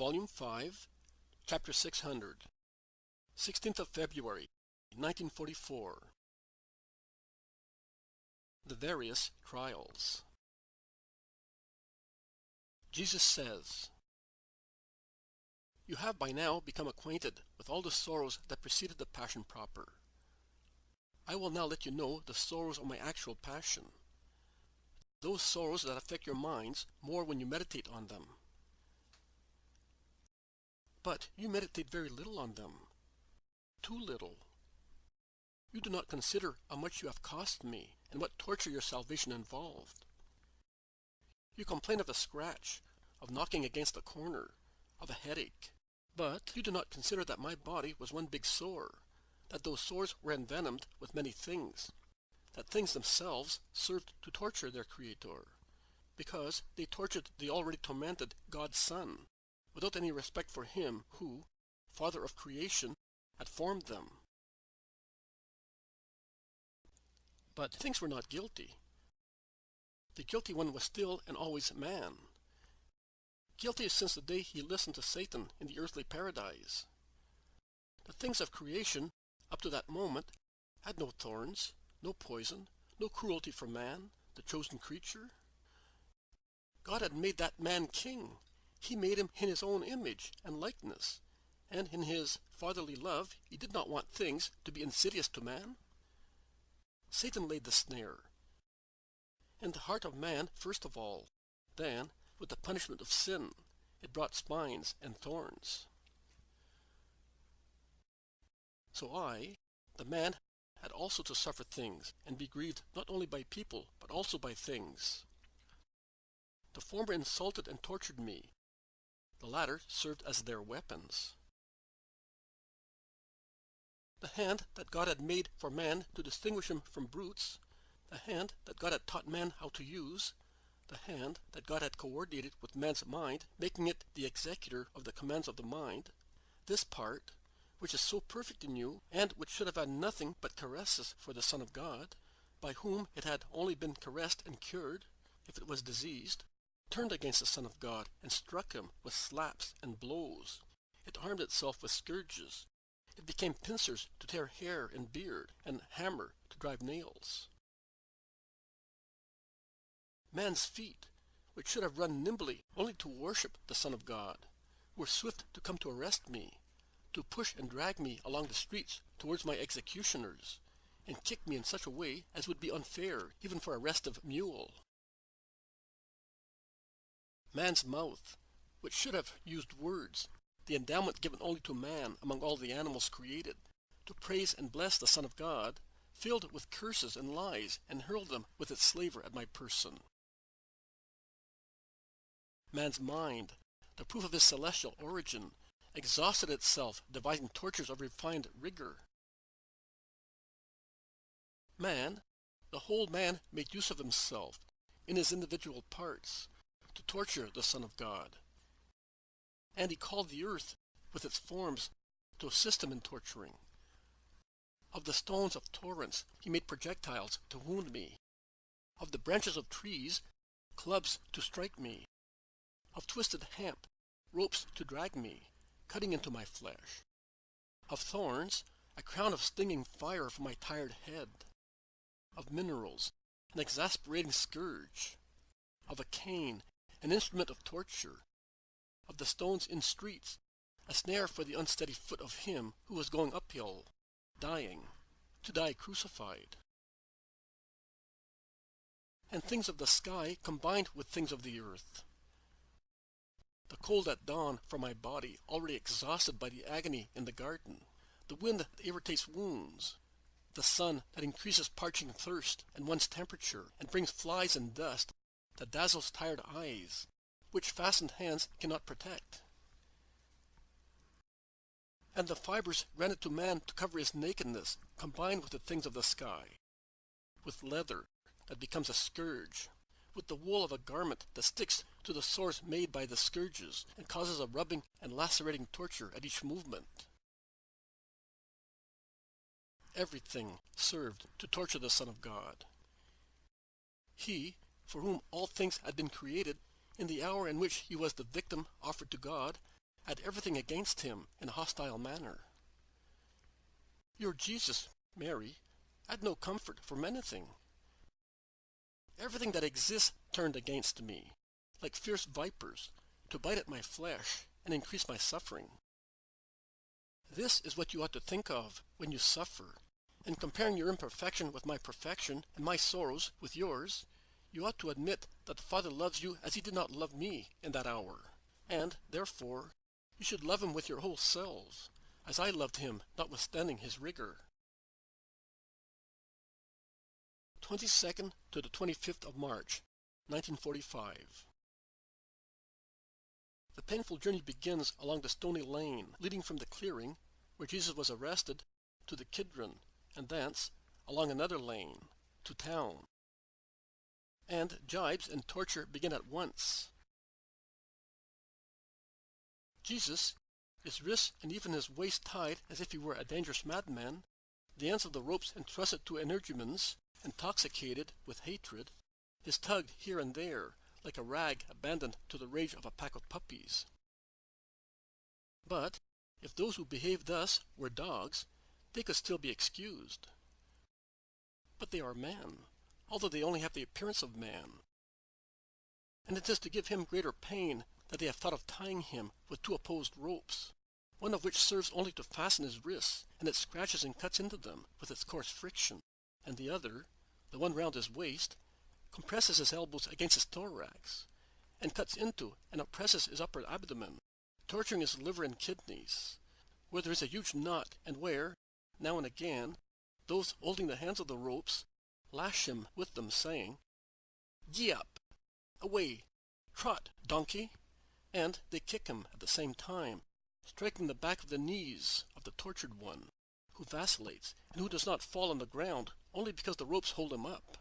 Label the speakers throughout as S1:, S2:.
S1: Volume 5, Chapter 600, 16th of February, 1944. The Various Trials. Jesus says, "You have by now become acquainted with all the sorrows that preceded the Passion proper. I will now let you know the sorrows of my actual Passion, those sorrows that affect your minds more when you meditate on them. But you meditate very little on them, too little. You do not consider how much you have cost me and what torture your salvation involved. You complain of a scratch, of knocking against a corner, of a headache, but you do not consider that my body was one big sore, that those sores were envenomed with many things, that things themselves served to torture their Creator, because they tortured the already tormented God's Son, without any respect for Him who, Father of creation, had formed them. But things were not guilty. The guilty one was still and always man, guilty since the day he listened to Satan in the earthly paradise. The things of creation, up to that moment, had no thorns, no poison, no cruelty for man, the chosen creature. God had made that man king. He made him in His own image and likeness, and in His fatherly love He did not want things to be insidious to man. Satan laid the snare in the heart of man first of all, then, with the punishment of sin, it brought spines and thorns. So I, the man, had also to suffer things and be grieved not only by people but also by things. The former insulted and tortured me. The latter served as their weapons. The hand that God had made for man to distinguish him from brutes, the hand that God had taught man how to use, the hand that God had coordinated with man's mind, making it the executor of the commands of the mind, this part, which is so perfect in you, and which should have had nothing but caresses for the Son of God, by whom it had only been caressed and cured, if it was diseased, turned against the Son of God and struck him with slaps and blows. It armed itself with scourges. It became pincers to tear hair and beard, and hammer to drive nails. Man's feet, which should have run nimbly only to worship the Son of God, were swift to come to arrest me, to push and drag me along the streets towards my executioners, and kick me in such a way as would be unfair even for a restive mule. Man's mouth, which should have used words, the endowment given only to man among all the animals created, to praise and bless the Son of God, filled with curses and lies, and hurled them with its slaver at my person. Man's mind, the proof of his celestial origin, exhausted itself devising tortures of refined rigor. Man, the whole man, made use of himself, in his individual parts, to torture the Son of God. And he called the earth, with its forms, to assist him in torturing. Of the stones of torrents he made projectiles to wound me. Of the branches of trees, clubs to strike me. Of twisted hemp, ropes to drag me, cutting into my flesh. Of thorns, a crown of stinging fire for my tired head. Of minerals, an exasperating scourge. Of a cane, an instrument of torture. Of the stones in streets, a snare for the unsteady foot of him who was going uphill, dying, to die crucified. And things of the sky combined with things of the earth. The cold at dawn for my body, already exhausted by the agony in the garden, the wind that irritates wounds, the sun that increases parching thirst and one's temperature, and brings flies and dust that dazzles tired eyes, which fastened hands cannot protect. And the fibers granted to man to cover his nakedness, combined with the things of the sky, with leather that becomes a scourge, with the wool of a garment that sticks to the sores made by the scourges, and causes a rubbing and lacerating torture at each movement. Everything served to torture the Son of God. He, for whom all things had been created, in the hour in which he was the victim offered to God, at everything against him in a hostile manner. Your Jesus, Mary, had no comfort from anything. Everything that exists turned against me, like fierce vipers, to bite at my flesh and increase my suffering. This is what you ought to think of when you suffer, and comparing your imperfection with my perfection and my sorrows with yours, you ought to admit that the Father loves you as he did not love me in that hour, and, therefore, you should love him with your whole selves, as I loved him notwithstanding his rigor. 22nd to the 25th of March, 1945. The painful journey begins along the stony lane leading from the clearing where Jesus was arrested to the Kidron, and thence along another lane to town. And jibes and torture begin at once. Jesus, his wrists and even his waist tied as if he were a dangerous madman, the ends of the ropes entrusted to energumens, intoxicated with hatred, is tugged here and there like a rag abandoned to the rage of a pack of puppies. But if those who behaved thus were dogs, they could still be excused. But they are men, although they only have the appearance of man. And it is to give him greater pain that they have thought of tying him with two opposed ropes, one of which serves only to fasten his wrists, and it scratches and cuts into them with its coarse friction, and the other, the one round his waist, compresses his elbows against his thorax, and cuts into and oppresses his upper abdomen, torturing his liver and kidneys, where there is a huge knot, and where, now and again, those holding the hands of the ropes lash him with them, saying, "Gee up! Away! Trot, donkey!" And they kick him at the same time, striking the back of the knees of the tortured one, who vacillates, and who does not fall on the ground only because the ropes hold him up.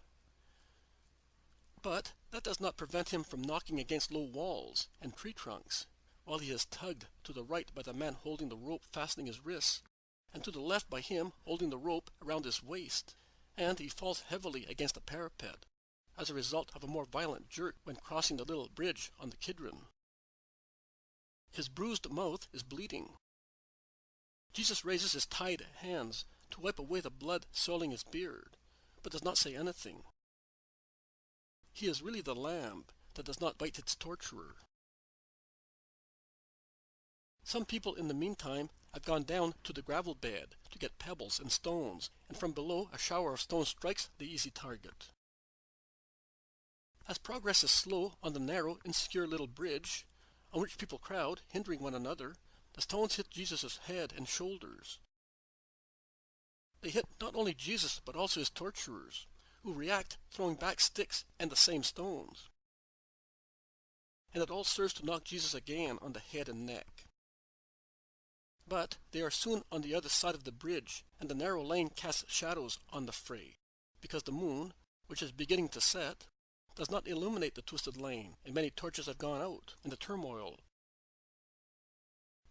S1: But that does not prevent him from knocking against low walls and tree trunks, while he is tugged to the right by the man holding the rope fastening his wrists, and to the left by him holding the rope around his waist, and he falls heavily against the parapet, as a result of a more violent jerk when crossing the little bridge on the Kidron. His bruised mouth is bleeding. Jesus raises his tied hands to wipe away the blood soiling his beard, but does not say anything. He is really the lamb that does not bite its torturer. Some people in the meantime have gone down to the gravel bed to get pebbles and stones, and from below a shower of stones strikes the easy target. As progress is slow on the narrow, insecure little bridge, on which people crowd, hindering one another, the stones hit Jesus' head and shoulders. They hit not only Jesus but also his torturers, who react throwing back sticks and the same stones. And it all serves to knock Jesus again on the head and neck. But they are soon on the other side of the bridge, and the narrow lane casts shadows on the fray, because the moon, which is beginning to set, does not illuminate the twisted lane, and many torches have gone out in the turmoil.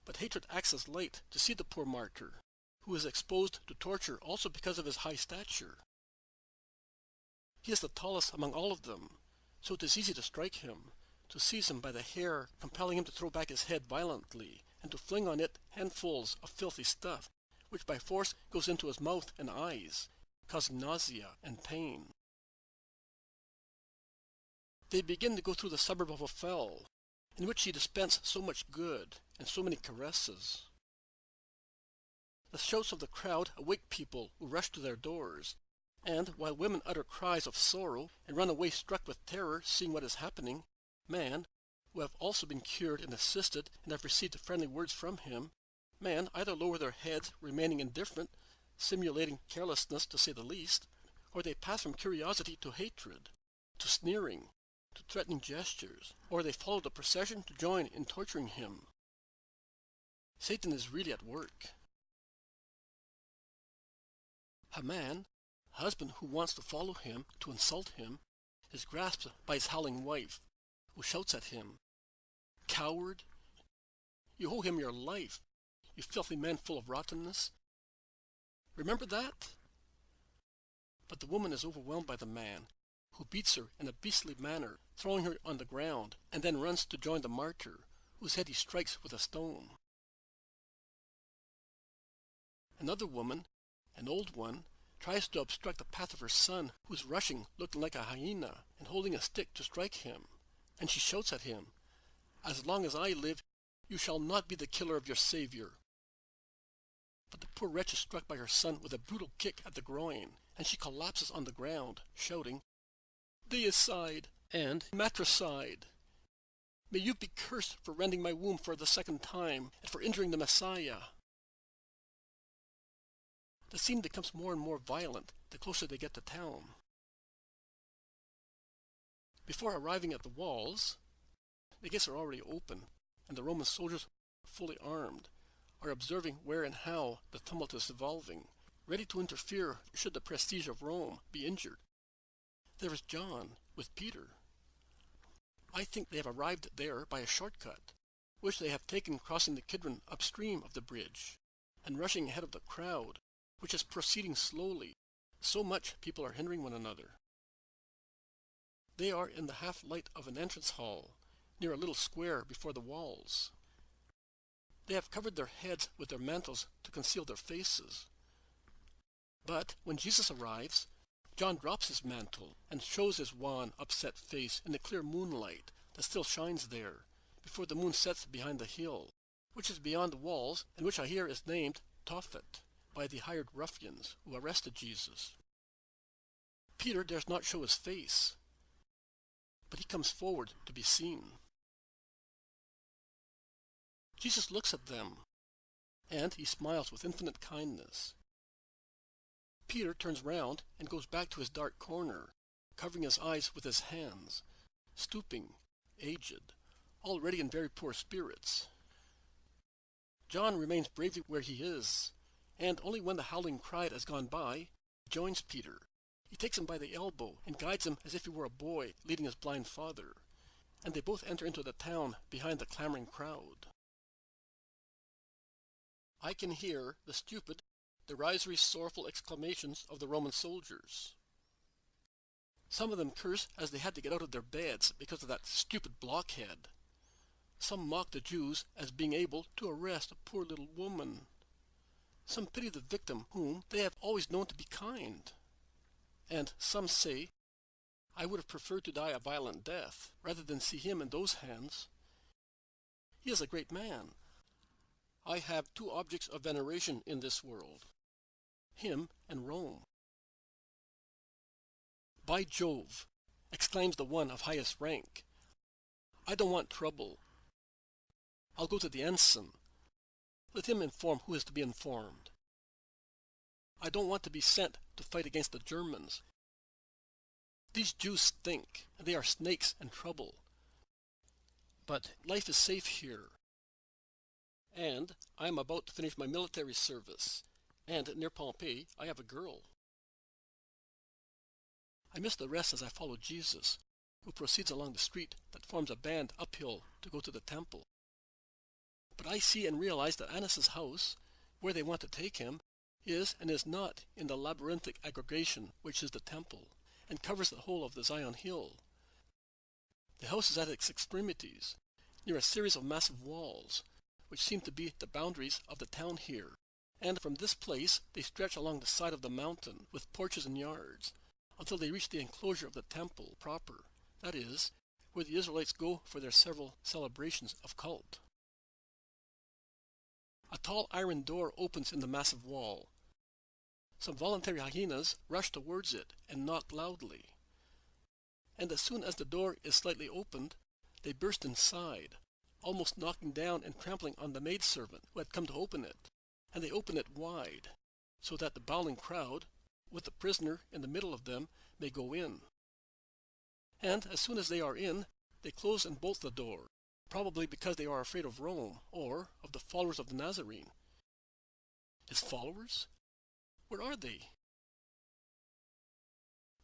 S1: But hatred acts as light to see the poor martyr, who is exposed to torture also because of his high stature. He is the tallest among all of them, so it is easy to strike him, to seize him by the hair, compelling him to throw back his head violently, and to fling on it handfuls of filthy stuff, which by force goes into his mouth and eyes, causing nausea and pain. They begin to go through the suburb of a fell, in which he dispensed so much good and so many caresses. The shouts of the crowd awake people who rush to their doors, and while women utter cries of sorrow and run away struck with terror seeing what is happening, men, who have also been cured and assisted and have received friendly words from him, men either lower their heads, remaining indifferent, simulating carelessness to say the least, or they pass from curiosity to hatred, to sneering, to threatening gestures, or they follow the procession to join in torturing him. Satan is really at work. A man, a husband who wants to follow him, to insult him, is grasped by his howling wife, who shouts at him, "Coward! You owe him your life, you filthy man full of rottenness. Remember that?" But the woman is overwhelmed by the man, who beats her in a beastly manner, throwing her on the ground, and then runs to join the martyr, whose head he strikes with a stone. Another woman, an old one, tries to obstruct the path of her son, who is rushing, looking like a hyena, and holding a stick to strike him. And she shouts at him, "As long as I live, you shall not be the killer of your Savior." But the poor wretch is struck by her son with a brutal kick at the groin, and she collapses on the ground, shouting, "Deicide and matricide! May you be cursed for rending my womb for the second time, and for injuring the Messiah." The scene becomes more and more violent the closer they get to town. Before arriving at the walls, the gates are already open, and the Roman soldiers, fully armed, are observing where and how the tumult is evolving, ready to interfere should the prestige of Rome be injured. There is John with Peter. I think they have arrived there by a shortcut, which they have taken crossing the Kidron upstream of the bridge, and rushing ahead of the crowd, which is proceeding slowly, so much people are hindering one another. They are in the half-light of an entrance hall, near a little square before the walls. They have covered their heads with their mantles to conceal their faces. But when Jesus arrives, John drops his mantle and shows his wan, upset face in the clear moonlight that still shines there, before the moon sets behind the hill, which is beyond the walls, and which I hear is named Tophet by the hired ruffians who arrested Jesus. Peter dares not show his face, but he comes forward to be seen. Jesus looks at them, and he smiles with infinite kindness. Peter turns round and goes back to his dark corner, covering his eyes with his hands, stooping, aged, already in very poor spirits. John remains bravely where he is, and only when the howling crowd has gone by, joins Peter. He takes him by the elbow and guides him as if he were a boy leading his blind father, and they both enter into the town behind the clamoring crowd. I can hear the stupid, derisory, sorrowful exclamations of the Roman soldiers. Some of them curse as they had to get out of their beds because of that stupid blockhead. Some mock the Jews as being able to arrest a poor little woman. Some pity the victim whom they have always known to be kind. And some say, "I would have preferred to die a violent death rather than see him in those hands. He is a great man. I have two objects of veneration in this world, him and Rome." "By Jove," exclaims the one of highest rank, "I don't want trouble. I'll go to the ensign. Let him inform who is to be informed. I don't want to be sent to fight against the Germans. These Jews stink, and they are snakes and trouble. But life is safe here. And I am about to finish my military service, and near Pompeii I have a girl." I miss the rest as I follow Jesus, who proceeds along the street that forms a band uphill to go to the temple. But I see and realize that Annas' house, where they want to take him, is and is not in the labyrinthic aggregation which is the temple, and covers the whole of the Zion hill. The house is at its extremities, near a series of massive walls, which seem to be the boundaries of the town here, and from this place they stretch along the side of the mountain with porches and yards, until they reach the enclosure of the temple proper, that is, where the Israelites go for their several celebrations of cult. A tall iron door opens in the massive wall. Some voluntary hyenas rush towards it and knock loudly. And as soon as the door is slightly opened, they burst inside, almost knocking down and trampling on the maidservant who had come to open it, and they open it wide, so that the bowling crowd, with the prisoner in the middle of them, may go in. And as soon as they are in, they close and bolt the door, probably because they are afraid of Rome, or of the followers of the Nazarene. His followers? Where are they?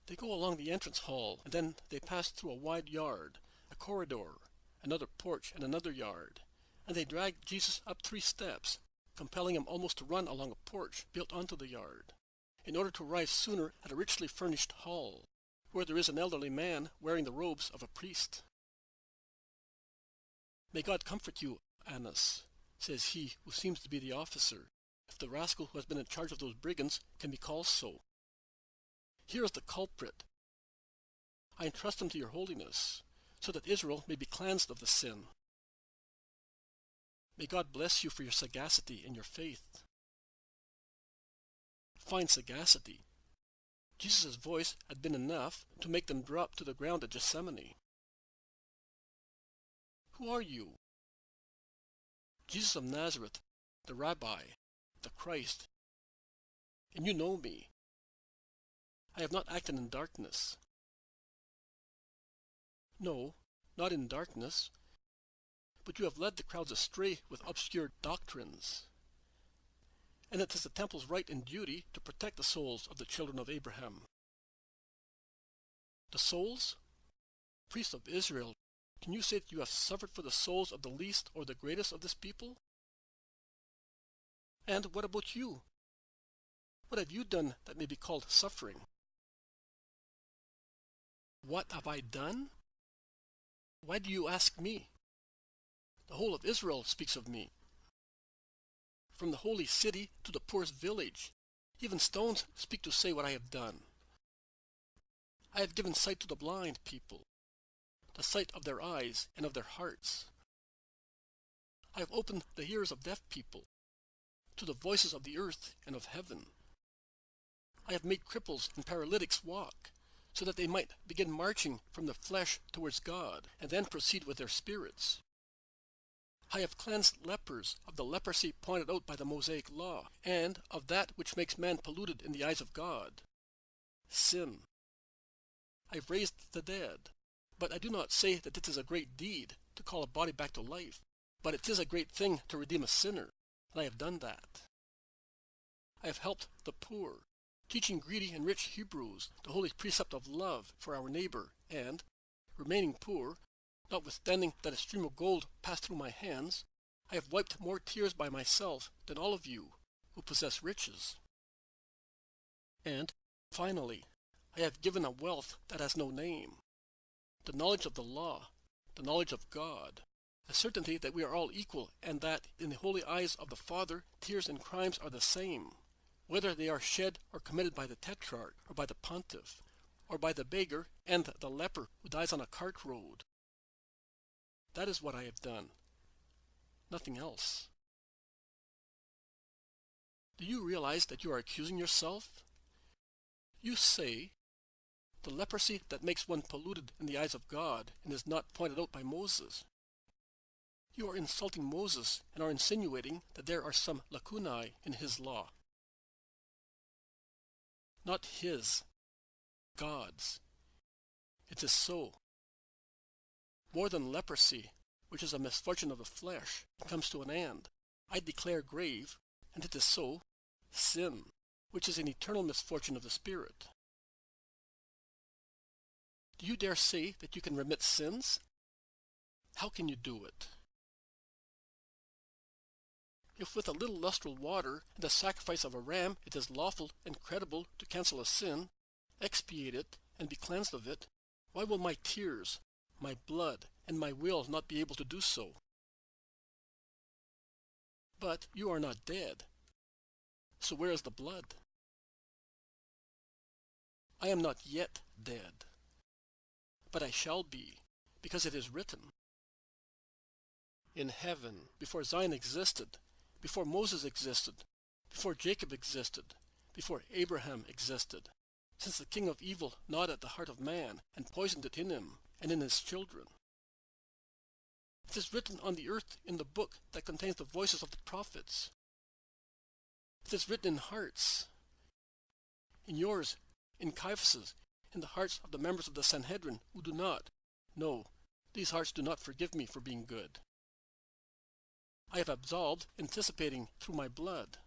S1: They go along the entrance hall, and then they pass through a wide yard, a corridor, another porch, and another yard, and they drag Jesus up 3 steps, compelling him almost to run along a porch built onto the yard, in order to arrive sooner at a richly furnished hall, where there is an elderly man wearing the robes of a priest. May God comfort you, Annas, says he who seems to be the officer, if the rascal who has been in charge of those brigands can be called so. Here is the culprit. I entrust him to your holiness, so that Israel may be cleansed of the sin. May God bless you for your sagacity and your faith. Fine sagacity. Jesus' voice had been enough to make them drop to the ground at Gethsemane. Who are you? Jesus of Nazareth, the Rabbi, the Christ. And you know me. I have not acted in darkness. No, not in darkness, but you have led the crowds astray with obscure doctrines. And it is the temple's right and duty to protect the souls of the children of Abraham. The souls? Priests of Israel, can you say that you have suffered for the souls of the least or the greatest of this people? And what about you? What have you done that may be called suffering? What have I done? Why do you ask me? The whole of Israel speaks of me. From the holy city to the poorest village, even stones speak to say what I have done. I have given sight to the blind people, the sight of their eyes and of their hearts. I have opened the ears of deaf people, to the voices of the earth and of heaven. I have made cripples and paralytics walk, so that they might begin marching from the flesh towards God, and then proceed with their spirits. I have cleansed lepers of the leprosy pointed out by the Mosaic law, and of that which makes man polluted in the eyes of God, sin. I have raised the dead, but I do not say that it is a great deed to call a body back to life, but it is a great thing to redeem a sinner, and I have done that. I have helped the poor, teaching greedy and rich Hebrews the holy precept of love for our neighbor, and, remaining poor, notwithstanding that a stream of gold passed through my hands, I have wiped more tears by myself than all of you who possess riches. And, finally, I have given a wealth that has no name, the knowledge of the law, the knowledge of God, the certainty that we are all equal, and that, in the holy eyes of the Father, tears and crimes are the same, whether they are shed or committed by the tetrarch, or by the pontiff, or by the beggar and the leper who dies on a cart road. That is what I have done, nothing else. Do you realize that you are accusing yourself? You say, the leprosy that makes one polluted in the eyes of God and is not pointed out by Moses. You are insulting Moses and are insinuating that there are some lacunae in his law. Not his, God's. It is so. More than leprosy, which is a misfortune of the flesh, comes to an end, I declare grave, and it is so, sin, which is an eternal misfortune of the spirit. Do you dare say that you can remit sins? How can you do it? If with a little lustral water and the sacrifice of a ram it is lawful and credible to cancel a sin, expiate it, and be cleansed of it, why will my tears, my blood, and my will not be able to do so? But you are not dead. So where is the blood? I am not yet dead, but I shall be, because it is written. In heaven, before Zion existed, before Moses existed, before Jacob existed, before Abraham existed, since the king of evil gnawed at the heart of man and poisoned it in him and in his children. It is written on the earth in the book that contains the voices of the prophets. It is written in hearts, in yours, in Caiaphas's, in the hearts of the members of the Sanhedrin who do not. No, these hearts do not forgive me for being good. I have absolved, anticipating through my blood.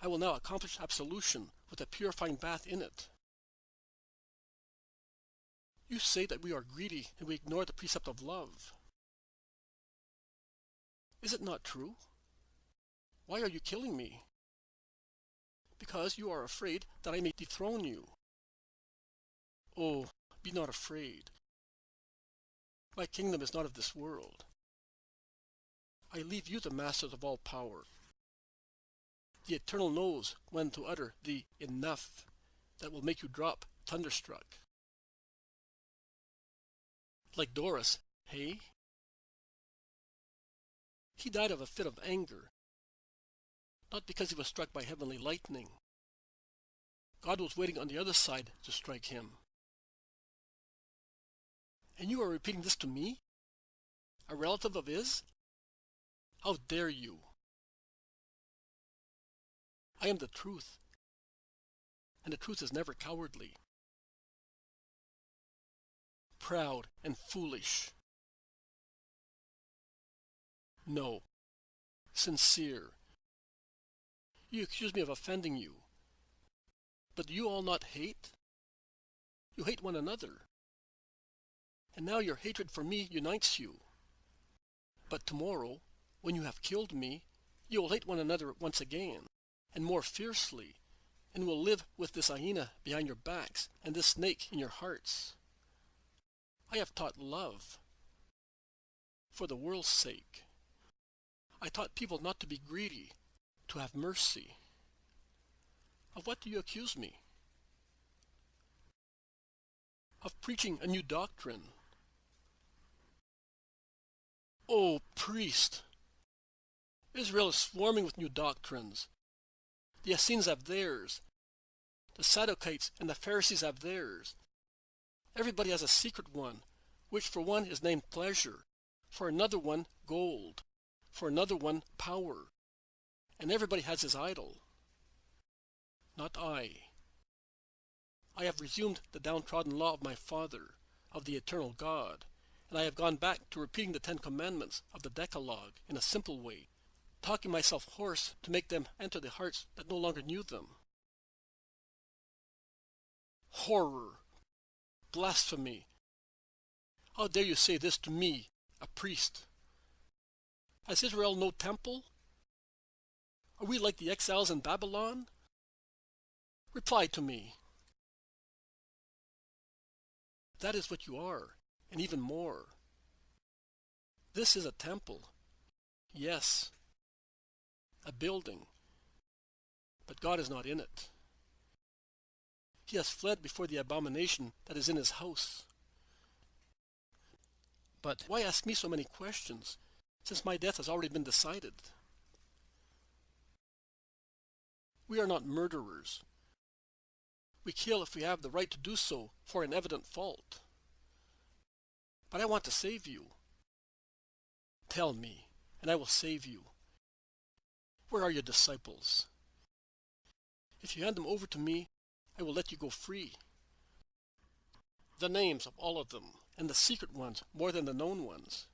S1: I will now accomplish absolution with a purifying bath in it. You say that we are greedy and we ignore the precept of love. Is it not true? Why are you killing me? Because you are afraid that I may dethrone you. Oh, be not afraid. My kingdom is not of this world. I leave you the masters of all power. The Eternal knows when to utter the enough that will make you drop thunderstruck. Like Doris, hey? He died of a fit of anger, not because he was struck by heavenly lightning. God was waiting on the other side to strike him. And you are repeating this to me? A relative of his? How dare you? I am the truth, and the truth is never cowardly. Proud and foolish. No, sincere. You accuse me of offending you. But do you all not hate? You hate one another. And now your hatred for me unites you. But tomorrow, when you have killed me, you will hate one another once again, and more fiercely, and will live with this hyena behind your backs and this snake in your hearts. I have taught love for the world's sake. I taught people not to be greedy, to have mercy. Of what do you accuse me? Of preaching a new doctrine. Oh, priest! Israel is swarming with new doctrines. The Essenes have theirs. The Sadducees and the Pharisees have theirs. Everybody has a secret one, which for one is named pleasure, for another one gold, for another one power, and everybody has his idol. Not I. I have resumed the downtrodden law of my father, of the eternal God, and I have gone back to repeating the 10 Commandments of the Decalogue in a simple way, talking myself hoarse to make them enter the hearts that no longer knew them. Horror! Blasphemy! How dare you say this to me, a priest? Has Israel no temple? Are we like the exiles in Babylon? Reply to me. That is what you are, and even more. This is a temple. Yes, a building. But God is not in it. He has fled before the abomination that is in his house. But why ask me so many questions, since my death has already been decided? We are not murderers. We kill if we have the right to do so for an evident fault. But I want to save you. Tell me, and I will save you. Where are your disciples? If you hand them over to me, I will let you go free. The names of all of them, and the secret ones more than the known ones.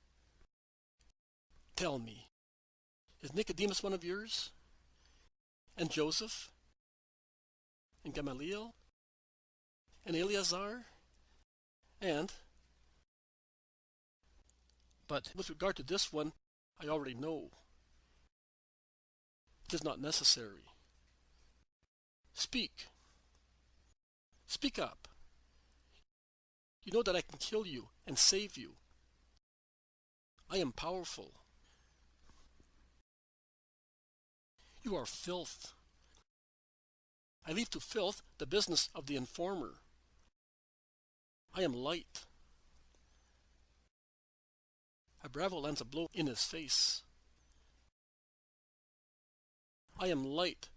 S1: Tell me, is Nicodemus one of yours? And Joseph? And Gamaliel? And Eleazar? But with regard to this one, I already know. It is not necessary. Speak. Speak up. You know that I can kill you and save you. I am powerful. You are filth. I leave to filth the business of the informer. I am light. A bravo lands a blow in his face. I am light.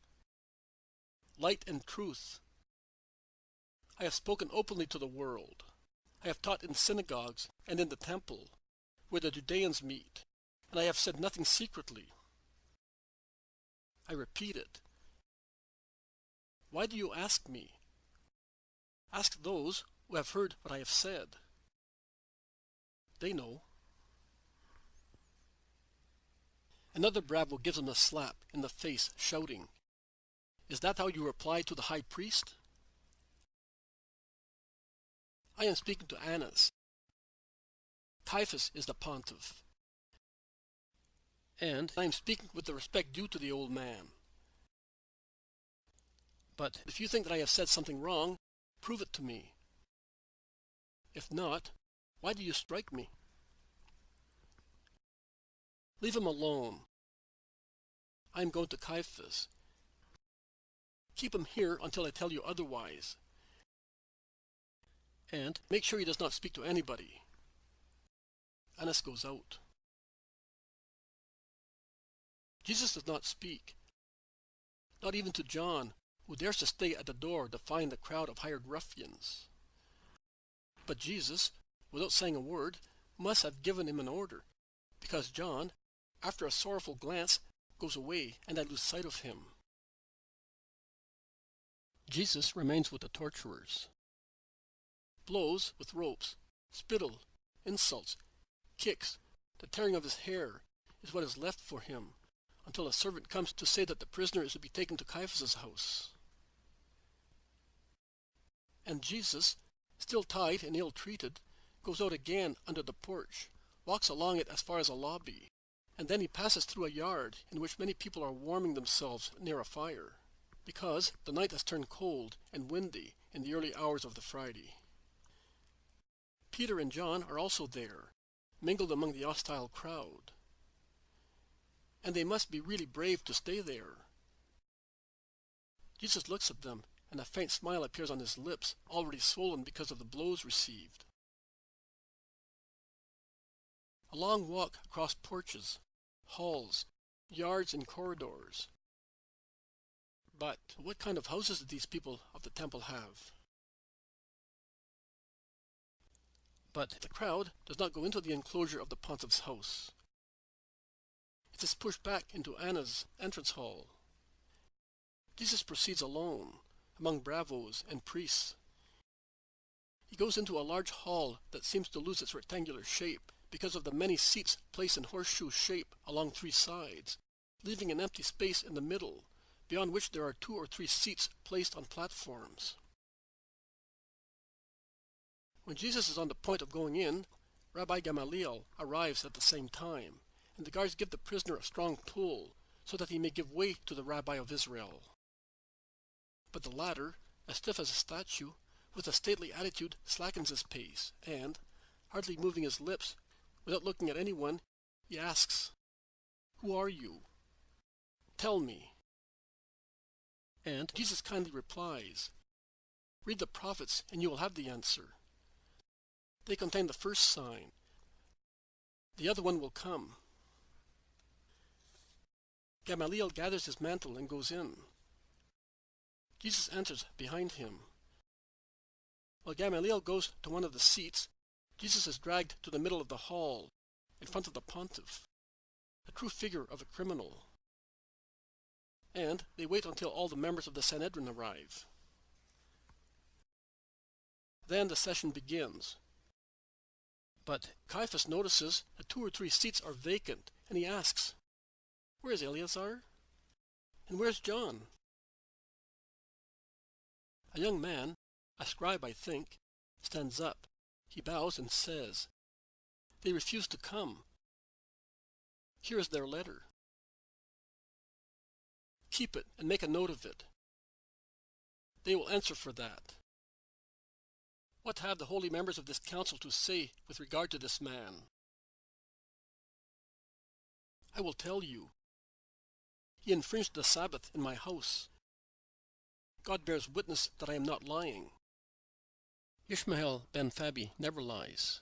S1: Light and truth. I have spoken openly to the world. I have taught in synagogues and in the temple, where the Judeans meet, and I have said nothing secretly. I repeat it. Why do you ask me? Ask those who have heard what I have said. They know. Another bravo gives him a slap in the face, shouting, "Is that how you reply to the high priest?" I am speaking to Annas. Caiaphas is the pontiff. And I am speaking with the respect due to the old man. But if you think that I have said something wrong, prove it to me. If not, why do you strike me? Leave him alone. I am going to Caiaphas. Keep him here until I tell you otherwise. And make sure he does not speak to anybody." Annas goes out. Jesus does not speak, not even to John, who dares to stay at the door defying the crowd of hired ruffians. But Jesus, without saying a word, must have given him an order, because John, after a sorrowful glance, goes away, and I lose sight of him. Jesus remains with the torturers. Blows with ropes, spittle, insults, kicks, the tearing of his hair is what is left for him, until a servant comes to say that the prisoner is to be taken to Caiaphas' house. And Jesus, still tied and ill-treated, goes out again under the porch, walks along it as far as a lobby, and then he passes through a yard in which many people are warming themselves near a fire, because the night has turned cold and windy in the early hours of the Friday. Peter and John are also there, mingled among the hostile crowd. And they must be really brave to stay there. Jesus looks at them, and a faint smile appears on his lips, already swollen because of the blows received. A long walk across porches, halls, yards, and corridors. But what kind of houses did these people of the temple have? But the crowd does not go into the enclosure of the pontiff's house. It is pushed back into Anna's entrance hall. Jesus proceeds alone, among bravos and priests. He goes into a large hall that seems to lose its rectangular shape because of the many seats placed in horseshoe shape along three sides, leaving an empty space in the middle, beyond which there are 2 or 3 seats placed on platforms. When Jesus is on the point of going in, Rabbi Gamaliel arrives at the same time, and the guards give the prisoner a strong pull so that he may give way to the Rabbi of Israel. But the latter, as stiff as a statue, with a stately attitude slackens his pace, and, hardly moving his lips, without looking at anyone, he asks, "Who are you? Tell me." And Jesus kindly replies, "Read the prophets and you will have the answer. They contain the first sign. The other one will come." Gamaliel gathers his mantle and goes in. Jesus enters behind him. While Gamaliel goes to one of the seats, Jesus is dragged to the middle of the hall, in front of the pontiff, the true figure of a criminal. And they wait until all the members of the Sanhedrin arrive. Then the session begins. But Caiaphas notices that 2 or 3 seats are vacant, and he asks, "Where is Eleazar? And where's John?" A young man, a scribe I think, stands up. He bows and says, "They refuse to come. Here is their letter. Keep it and make a note of it. They will answer for that. What have the holy members of this council to say with regard to this man?" "I will tell you. He infringed the Sabbath in my house. God bears witness that I am not lying. Ishmael ben Fabi never lies."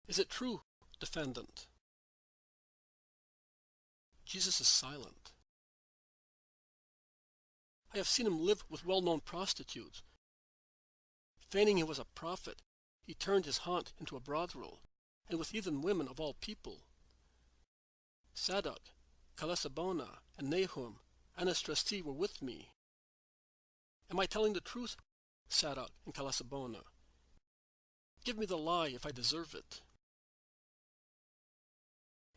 S1: "Is it true, defendant?" Jesus is silent. "I have seen him live with well-known prostitutes. Feigning he was a prophet, he turned his haunt into a brothel, and with heathen women of all people. Zadok, Calasabona, and Nahum, Annas trustee, were with me. Am I telling the truth, Zadok and Calasabona? Give me the lie if I deserve it."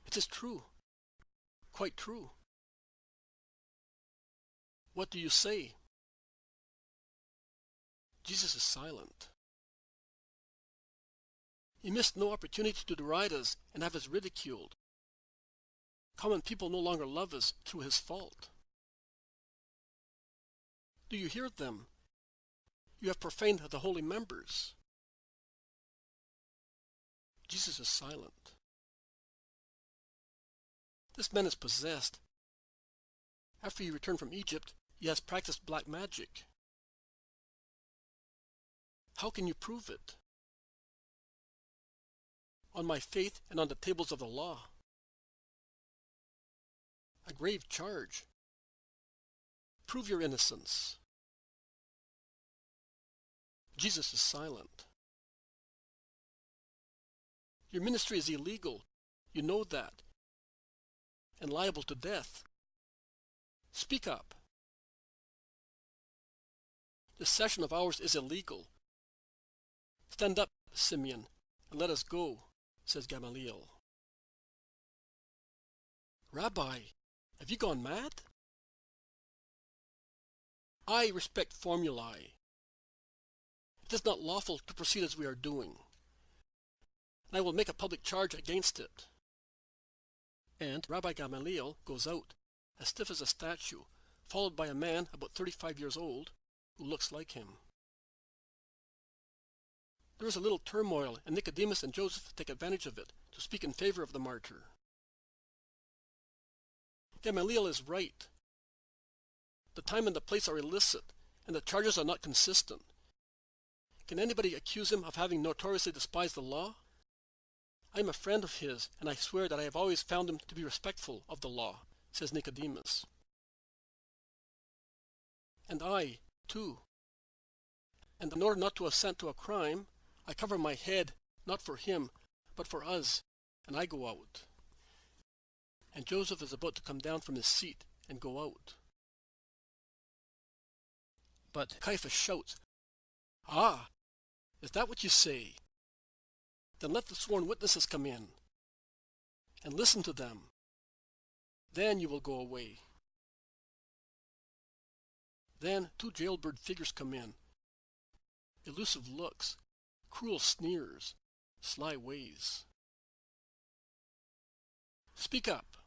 S1: "It is true, quite true." "What do you say?" Jesus is silent. He missed no opportunity to deride us and have us ridiculed. Common people no longer love us through his fault. Do you hear them? You have profaned the holy members. Jesus is silent. This man is possessed. After he returned from Egypt, he has practiced black magic. How can you prove it? On my faith and on the tables of the law. A grave charge. Prove your innocence. Jesus is silent. Your ministry is illegal. You know that. And liable to death. Speak up. This session of ours is illegal. Stand up, Simeon, and let us go, says Gamaliel. Rabbi, have you gone mad? I respect formulae. It is not lawful to proceed as we are doing, and I will make a public charge against it. And Rabbi Gamaliel goes out, as stiff as a statue, followed by a man about 35 years old, who looks like him. There is a little turmoil, and Nicodemus and Joseph take advantage of it to speak in favor of the martyr. Gamaliel is right. The time and the place are illicit, and the charges are not consistent. Can anybody accuse him of having notoriously despised the law? I am a friend of his, and I swear that I have always found him to be respectful of the law, says Nicodemus. And I, too. And in order not to assent to a crime, I cover my head, not for him, but for us, and I go out. And Joseph is about to come down from his seat and go out. But Caiaphas shouts, "Ah, is that what you say? Then let the sworn witnesses come in, and listen to them. Then you will go away." Then two jailbird figures come in. Elusive looks, cruel sneers, sly ways. Speak up.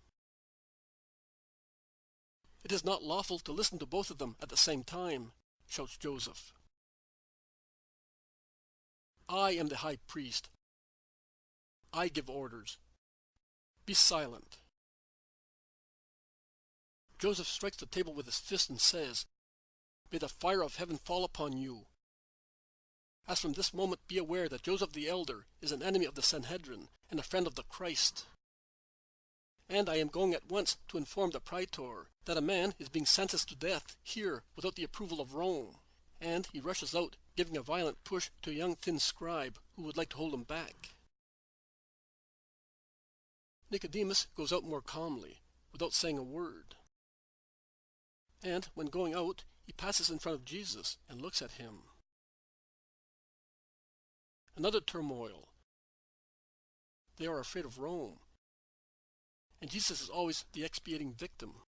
S1: It is not lawful to listen to both of them at the same time, shouts Joseph. I am the high priest. I give orders. Be silent. Joseph strikes the table with his fist and says, "May the fire of heaven fall upon you. As from this moment be aware that Joseph the elder is an enemy of the Sanhedrin and a friend of the Christ. And I am going at once to inform the praetor that a man is being sentenced to death here without the approval of Rome." And he rushes out, giving a violent push to a young thin scribe who would like to hold him back. Nicodemus goes out more calmly, without saying a word. And when going out, he passes in front of Jesus and looks at him. Another turmoil. They are afraid of Rome. And Jesus is always the expiating victim.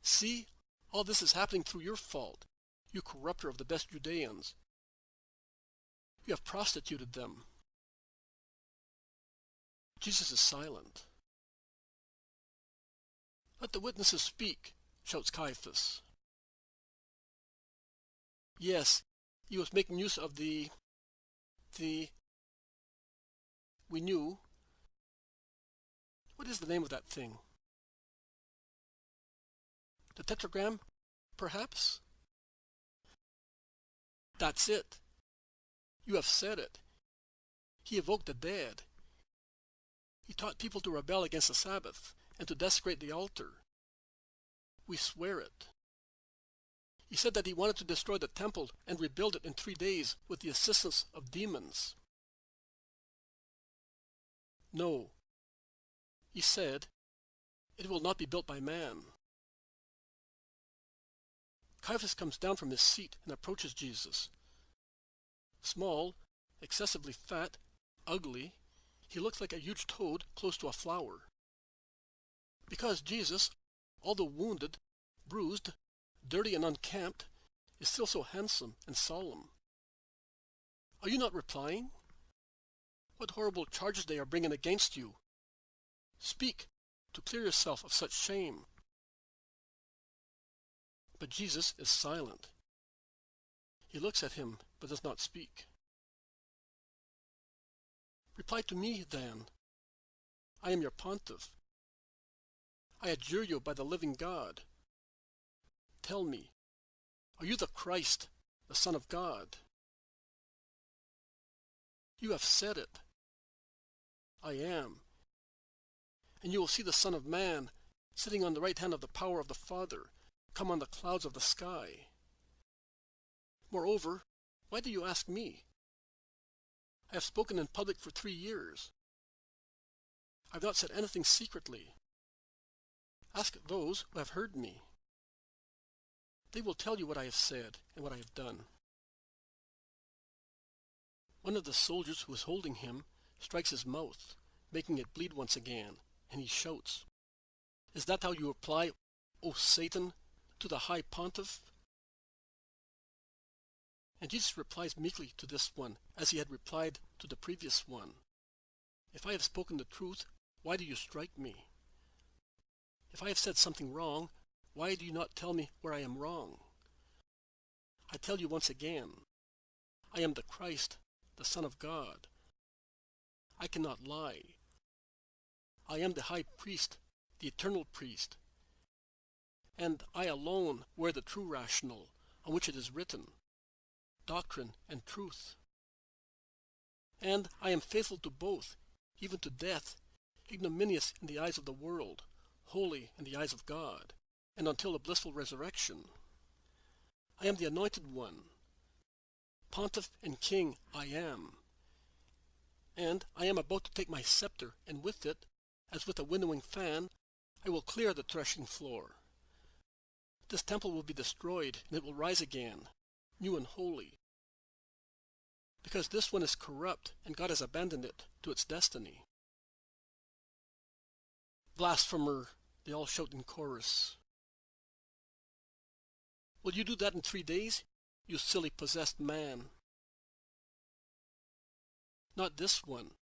S1: "See, all this is happening through your fault, you corrupter of the best Judeans. You have prostituted them." Jesus is silent. "Let the witnesses speak," shouts Caiaphas. Yes, he was making use of the we knew. What is the name of that thing? The tetragram, perhaps? That's it. You have said it. He evoked the dead. He taught people to rebel against the Sabbath and to desecrate the altar. We swear it. He said that he wanted to destroy the temple and rebuild it in 3 days with the assistance of demons. No. He said, "It will not be built by man." Caiaphas comes down from his seat and approaches Jesus. Small, excessively fat, ugly, he looks like a huge toad close to a flower. Because Jesus, although wounded, bruised, dirty and unkempt, is still so handsome and solemn. Are you not replying? What horrible charges they are bringing against you! Speak, to clear yourself of such shame. But Jesus is silent. He looks at him, but does not speak. "Reply to me, then. I am your pontiff. I adjure you by the living God. Tell me, are you the Christ, the Son of God? You have said it. I am. And you will see the Son of Man sitting on the right hand of the power of the Father, come on the clouds of the sky. Moreover, why do you ask me? I have spoken in public for 3 years. I have not said anything secretly. Ask those who have heard me. They will tell you what I have said and what I have done. One of the soldiers who is holding him strikes his mouth, making it bleed once again, and he shouts, "Is that how you reply, O Satan, to the high pontiff?" And Jesus replies meekly to this one, as he had replied to the previous one. If I have spoken the truth, why do you strike me? If I have said something wrong, why do you not tell me where I am wrong? I tell you once again, I am the Christ, the Son of God. I cannot lie. I am the high priest, the eternal priest, and I alone wear the true rational, on which it is written, doctrine and truth. And I am faithful to both, even to death, ignominious in the eyes of the world, holy in the eyes of God, and until the blissful resurrection. I am the anointed one. Pontiff and king I am. And I am about to take my scepter, and with it, as with a winnowing fan, I will clear the threshing floor. This temple will be destroyed, and it will rise again, new and holy. Because this one is corrupt, and God has abandoned it to its destiny. Blasphemer, they all shout in chorus. Will you do that in 3 days, you silly possessed man? Not this one.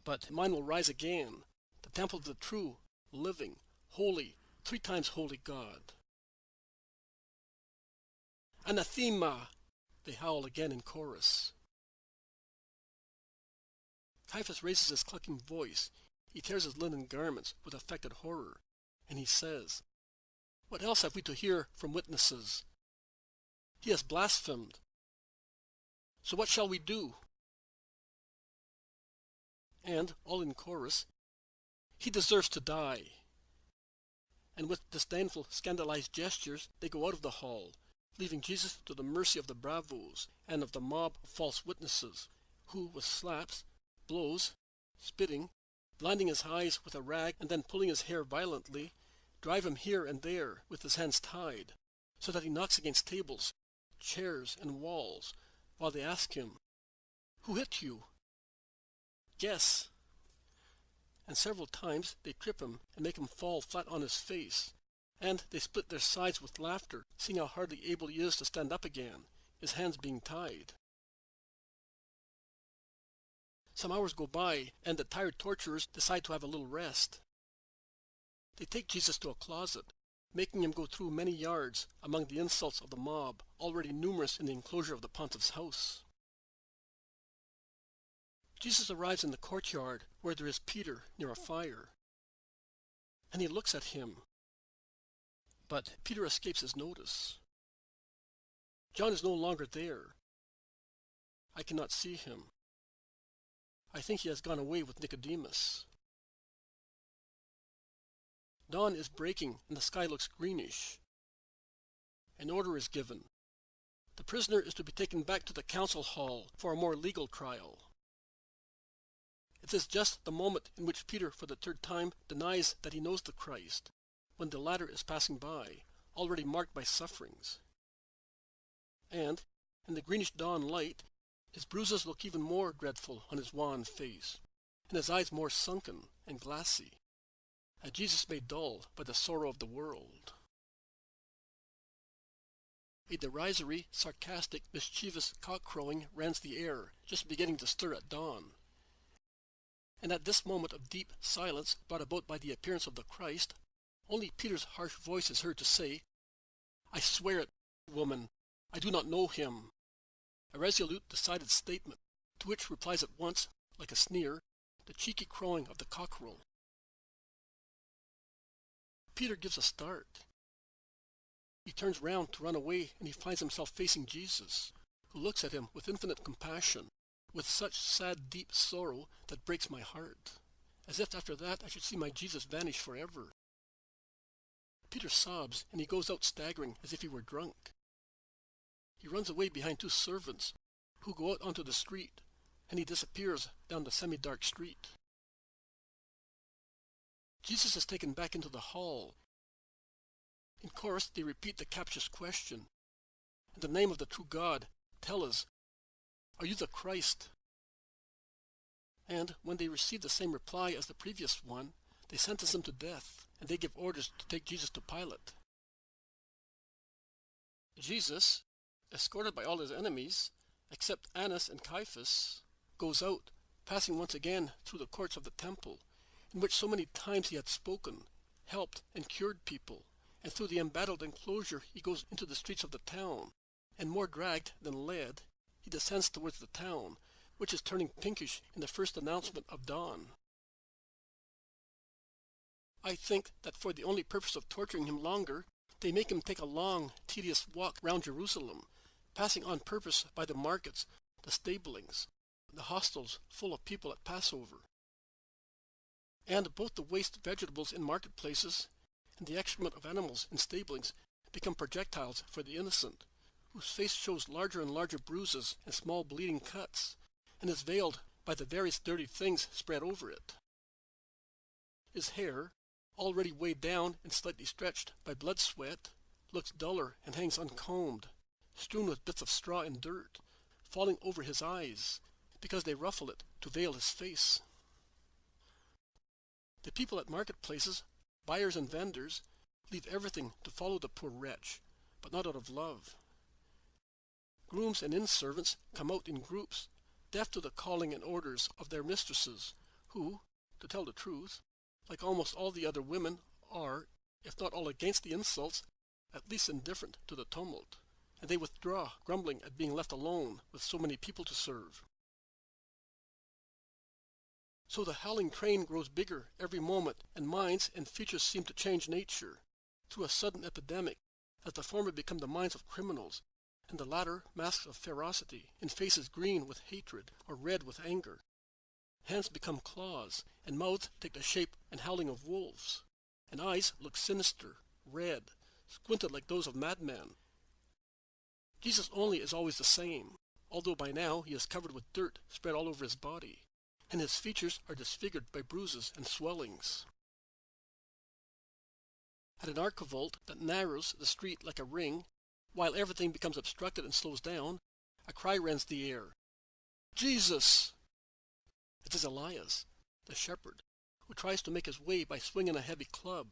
S1: But mine will rise again, the temple of the true, living, holy, 3 times holy God. Anathema, they howl again in chorus. Caiaphas raises his clucking voice. He tears his linen garments with affected horror, and he says, "What else have we to hear from witnesses? He has blasphemed. So what shall we do?" And, all in chorus, "He deserves to die." And with disdainful, scandalized gestures, they go out of the hall, leaving Jesus to the mercy of the bravos and of the mob of false witnesses, who, with slaps, blows, spitting, blinding his eyes with a rag, and then pulling his hair violently, drive him here and there with his hands tied, so that he knocks against tables, chairs, and walls, while they ask him, "Who hit you? Guess." And several times they trip him and make him fall flat on his face, and they split their sides with laughter, seeing how hardly able he is to stand up again, his hands being tied. Some hours go by, and the tired torturers decide to have a little rest. They take Jesus to a closet, making him go through many yards among the insults of the mob, already numerous in the enclosure of the pontiff's house. Jesus arrives in the courtyard where there is Peter near a fire, and he looks at him. But Peter escapes his notice. John is no longer there. I cannot see him. I think he has gone away with Nicodemus. Dawn is breaking and the sky looks greenish. An order is given. The prisoner is to be taken back to the council hall for a more legal trial. It is just the moment in which Peter, for the 3rd time, denies that he knows the Christ, when the latter is passing by, already marked by sufferings. And, in the greenish dawn light, his bruises look even more dreadful on his wan face, and his eyes more sunken and glassy, a Jesus made dull by the sorrow of the world. A derisory, sarcastic, mischievous cock-crowing rends the air, just beginning to stir at dawn. And at this moment of deep silence brought about by the appearance of the Christ, only Peter's harsh voice is heard to say, "I swear it, woman, I do not know him." A resolute, decided statement, to which replies at once, like a sneer, the cheeky crowing of the cockerel. Peter gives a start. He turns round to run away, and he finds himself facing Jesus, who looks at him with infinite compassion, with such sad, deep sorrow that breaks my heart, as if after that I should see my Jesus vanish forever. Peter sobs, and he goes out staggering as if he were drunk. He runs away behind two servants, who go out onto the street, and he disappears down the semi-dark street. Jesus is taken back into the hall. In chorus, they repeat the captious question, "In the name of the true God, tell us, are you the Christ?" And when they receive the same reply as the previous one, they sentence him to death, and they give orders to take Jesus to Pilate. Jesus, escorted by all his enemies, except Annas and Caiaphas, goes out, passing once again through the courts of the temple, in which so many times he had spoken, helped, and cured people, and through the embattled enclosure he goes into the streets of the town, and more dragged than led, he descends towards the town, which is turning pinkish in the first announcement of dawn. I think that for the only purpose of torturing him longer, they make him take a long, tedious walk round Jerusalem, passing on purpose by the markets, the stablings, the hostels full of people at Passover. And both the waste vegetables in marketplaces and the excrement of animals in stablings become projectiles for the innocent, whose face shows larger and larger bruises and small bleeding cuts, and is veiled by the various dirty things spread over it. His hair, already weighed down and slightly stretched by blood sweat, looks duller and hangs uncombed, strewn with bits of straw and dirt, falling over his eyes, because they ruffle it to veil his face. The people at marketplaces, buyers and vendors, leave everything to follow the poor wretch, but not out of love. Grooms and inn servants come out in groups, deaf to the calling and orders of their mistresses, who, to tell the truth, like almost all the other women, are, if not all against the insults, at least indifferent to the tumult, and they withdraw, grumbling at being left alone with so many people to serve. So the howling train grows bigger every moment, and minds and features seem to change nature, through a sudden epidemic, as the former become the minds of criminals, and the latter masks of ferocity, in faces green with hatred or red with anger. Hands become claws, and mouths take the shape and howling of wolves, and eyes look sinister, red, squinted like those of madmen. Jesus only is always the same, although by now he is covered with dirt spread all over his body, and his features are disfigured by bruises and swellings. At an archivolt that narrows the street like a ring, while everything becomes obstructed and slows down, a cry rends the air. "Jesus!" It is Elias, the shepherd, who tries to make his way by swinging a heavy club.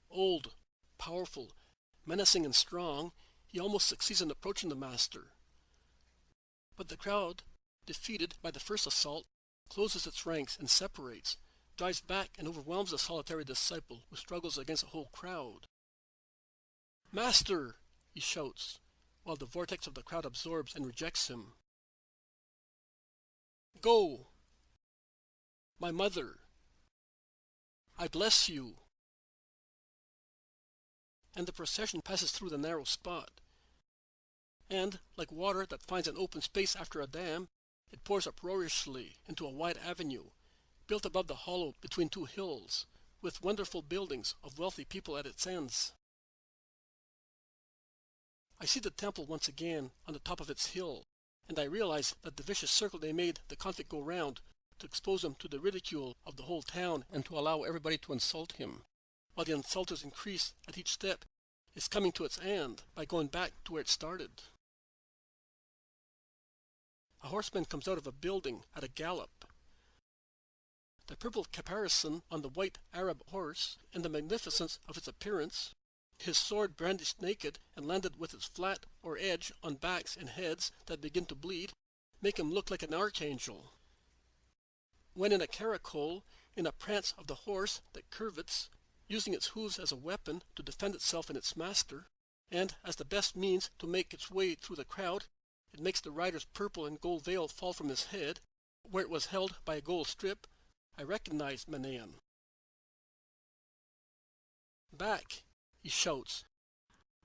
S1: Old, powerful, menacing and strong, he almost succeeds in approaching the master. But the crowd, defeated by the first assault, closes its ranks and separates, drives back and overwhelms the solitary disciple who struggles against a whole crowd. "Master!" he shouts, while the vortex of the crowd absorbs and rejects him. "Go! My mother! I bless you!" And the procession passes through the narrow spot, and, like water that finds an open space after a dam, it pours uproariously into a wide avenue, built above the hollow between two hills, with wonderful buildings of wealthy people at its ends. I see the temple once again on the top of its hill, and I realize that the vicious circle they made the convict go round to expose him to the ridicule of the whole town and to allow everybody to insult him, while the insulters increase at each step, is coming to its end by going back to where it started. A horseman comes out of a building at a gallop. The purple caparison on the white Arab horse, and the magnificence of its appearance, his sword brandished naked and landed with its flat or edge on backs and heads that begin to bleed, make him look like an archangel. When in a caracole, in a prance of the horse that curvets, using its hooves as a weapon to defend itself and its master, and as the best means to make its way through the crowd, it makes the rider's purple and gold veil fall from his head, where it was held by a gold strip, I recognized Manaen. "Back!" he shouts.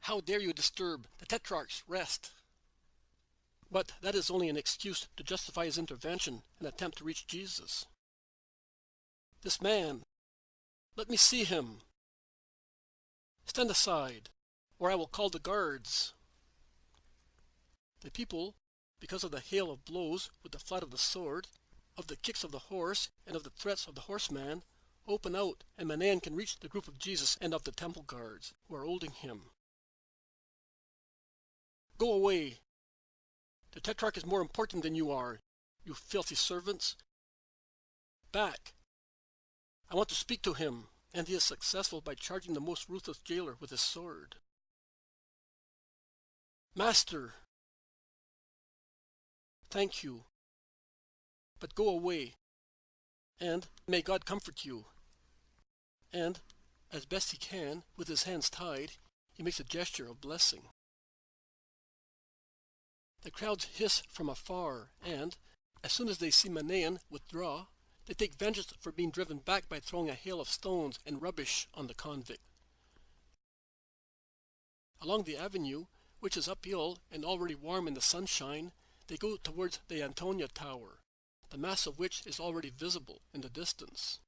S1: "How dare you disturb the Tetrarch's rest?" But that is only an excuse to justify his intervention and attempt to reach Jesus. "This man, let me see him. Stand aside, or I will call the guards." The people, because of the hail of blows with the flat of the sword, of the kicks of the horse, and of the threats of the horseman, open out, and Manaen can reach the group of Jesus and of the temple guards, who are holding him. "Go away! The Tetrarch is more important than you are, you filthy servants. Back! I want to speak to him," and he is successful by charging the most ruthless jailer with his sword. "Master! Thank you, but go away, and may God comfort you." And, as best he can, with his hands tied, he makes a gesture of blessing. The crowds hiss from afar, and, as soon as they see Manaen withdraw, they take vengeance for being driven back by throwing a hail of stones and rubbish on the convict. Along the avenue, which is uphill and already warm in the sunshine, they go towards the Antonia Tower, the mass of which is already visible in the distance.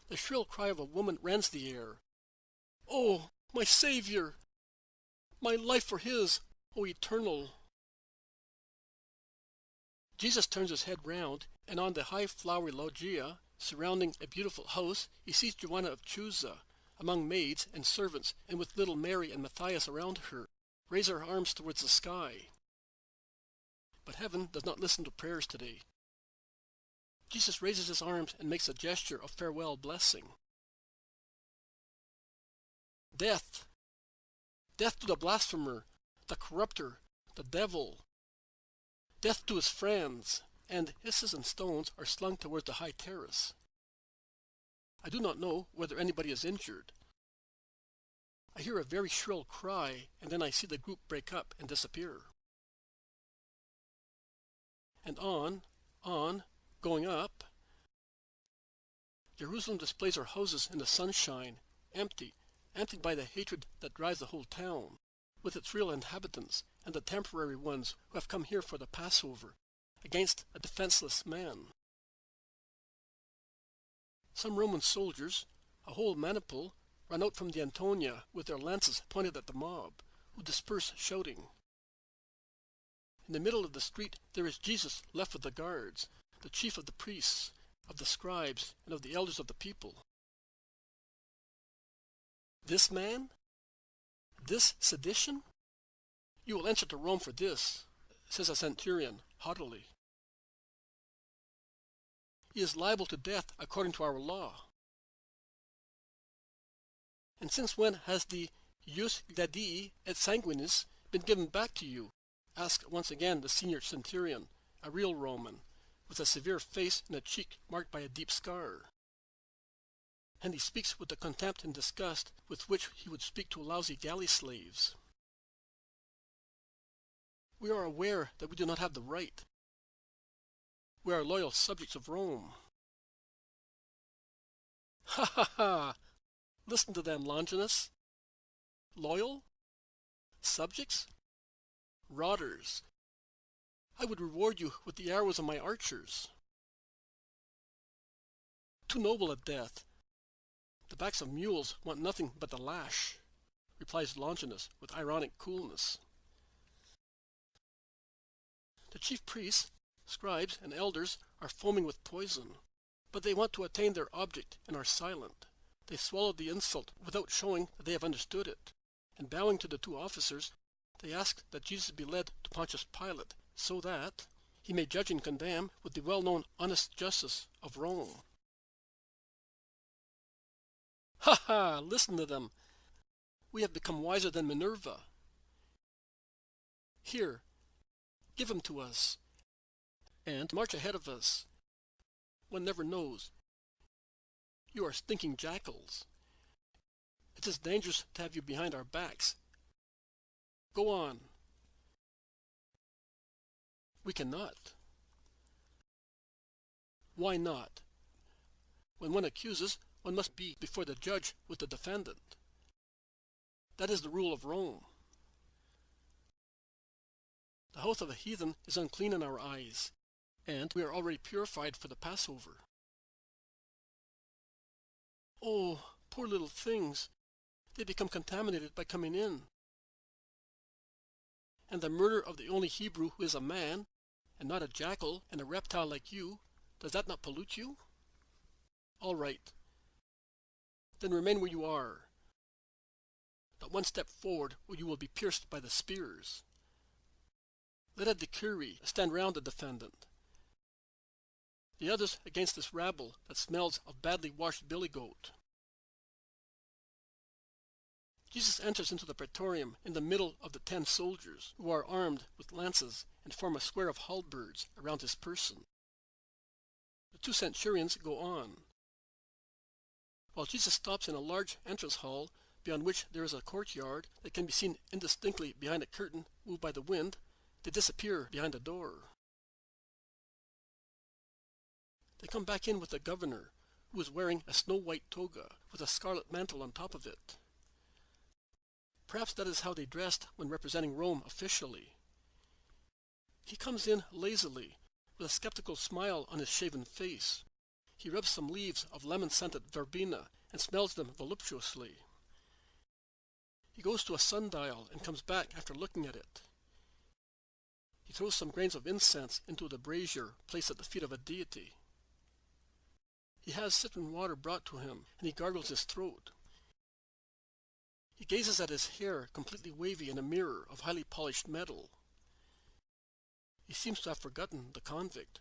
S1: The shrill cry of a woman rends the air. "Oh, my Savior! My life for his, O Eternal!" Jesus turns his head round, and on the high flowery loggia, surrounding a beautiful house, he sees Joanna of Chuza, among maids and servants, and with little Mary and Matthias around her, raise her arms towards the sky. But heaven does not listen to prayers today. Jesus raises his arms and makes a gesture of farewell blessing. "Death! Death to the blasphemer, the corrupter, the devil! Death to his friends!" And hisses and stones are slung towards the high terrace. I do not know whether anybody is injured. I hear a very shrill cry, and then I see the group break up and disappear. And on, going up, Jerusalem displays her houses in the sunshine, empty by the hatred that drives the whole town, with its real inhabitants and the temporary ones who have come here for the Passover, against a defenseless man. Some Roman soldiers, a whole maniple, run out from the Antonia with their lances pointed at the mob, who disperse shouting. In the middle of the street there is Jesus left with the guards, the chief of the priests, of the scribes, and of the elders of the people. "This man? This sedition? You will answer to Rome for this," says a centurion haughtily. "He is liable to death according to our law." "And since when has the jus gladii et sanguinis been given back to you?" asked once again the senior centurion, a real Roman, with a severe face and a cheek marked by a deep scar. And he speaks with the contempt and disgust with which he would speak to lousy galley slaves. "We are aware that we do not have the right. We are loyal subjects of Rome." "Ha ha ha! Listen to them, Longinus. Loyal? Subjects? Rotters! I would reward you with the arrows of my archers." "Too noble a death. The backs of mules want nothing but the lash," replies Longinus with ironic coolness. The chief priests, scribes, and elders are foaming with poison, but they want to attain their object and are silent. They swallow the insult without showing that they have understood it, and bowing to the two officers, they ask that Jesus be led to Pontius Pilate, so that he may judge and condemn with the well-known honest justice of Rome. "Ha ha! Listen to them. We have become wiser than Minerva. Here, give him to us, and march ahead of us. One never knows. You are stinking jackals. It is dangerous to have you behind our backs. Go on." "We cannot. Why not? When one accuses, one must be before the judge with the defendant. That is the rule of Rome. The house of a heathen is unclean in our eyes, and we are already purified for the Passover. Oh, poor little things! They become contaminated by coming in. And the murder of the only Hebrew who is a man, and not a jackal and a reptile like you, does that not pollute you? All right. Then remain where you are. Not one step forward or you will be pierced by the spears. Let a decuree stand round the defendant. The others against this rabble that smells of badly washed billy goat. Jesus enters into the praetorium in the middle of the 10 soldiers, who are armed with lances and form a square of halberds around his person. The 2 centurions go on, while Jesus stops in a large entrance hall, beyond which there is a courtyard that can be seen indistinctly behind a curtain moved by the wind. They disappear behind a door. They come back in with the governor, who is wearing a snow-white toga with a scarlet mantle on top of it. Perhaps that is how they dressed when representing Rome officially. He comes in lazily, with a skeptical smile on his shaven face. He rubs some leaves of lemon-scented verbena and smells them voluptuously. He goes to a sundial and comes back after looking at it. He throws some grains of incense into the brazier placed at the feet of a deity. He has citron water brought to him, and he gargles his throat. He gazes at his hair, completely wavy in a mirror of highly polished metal. He seems to have forgotten the convict,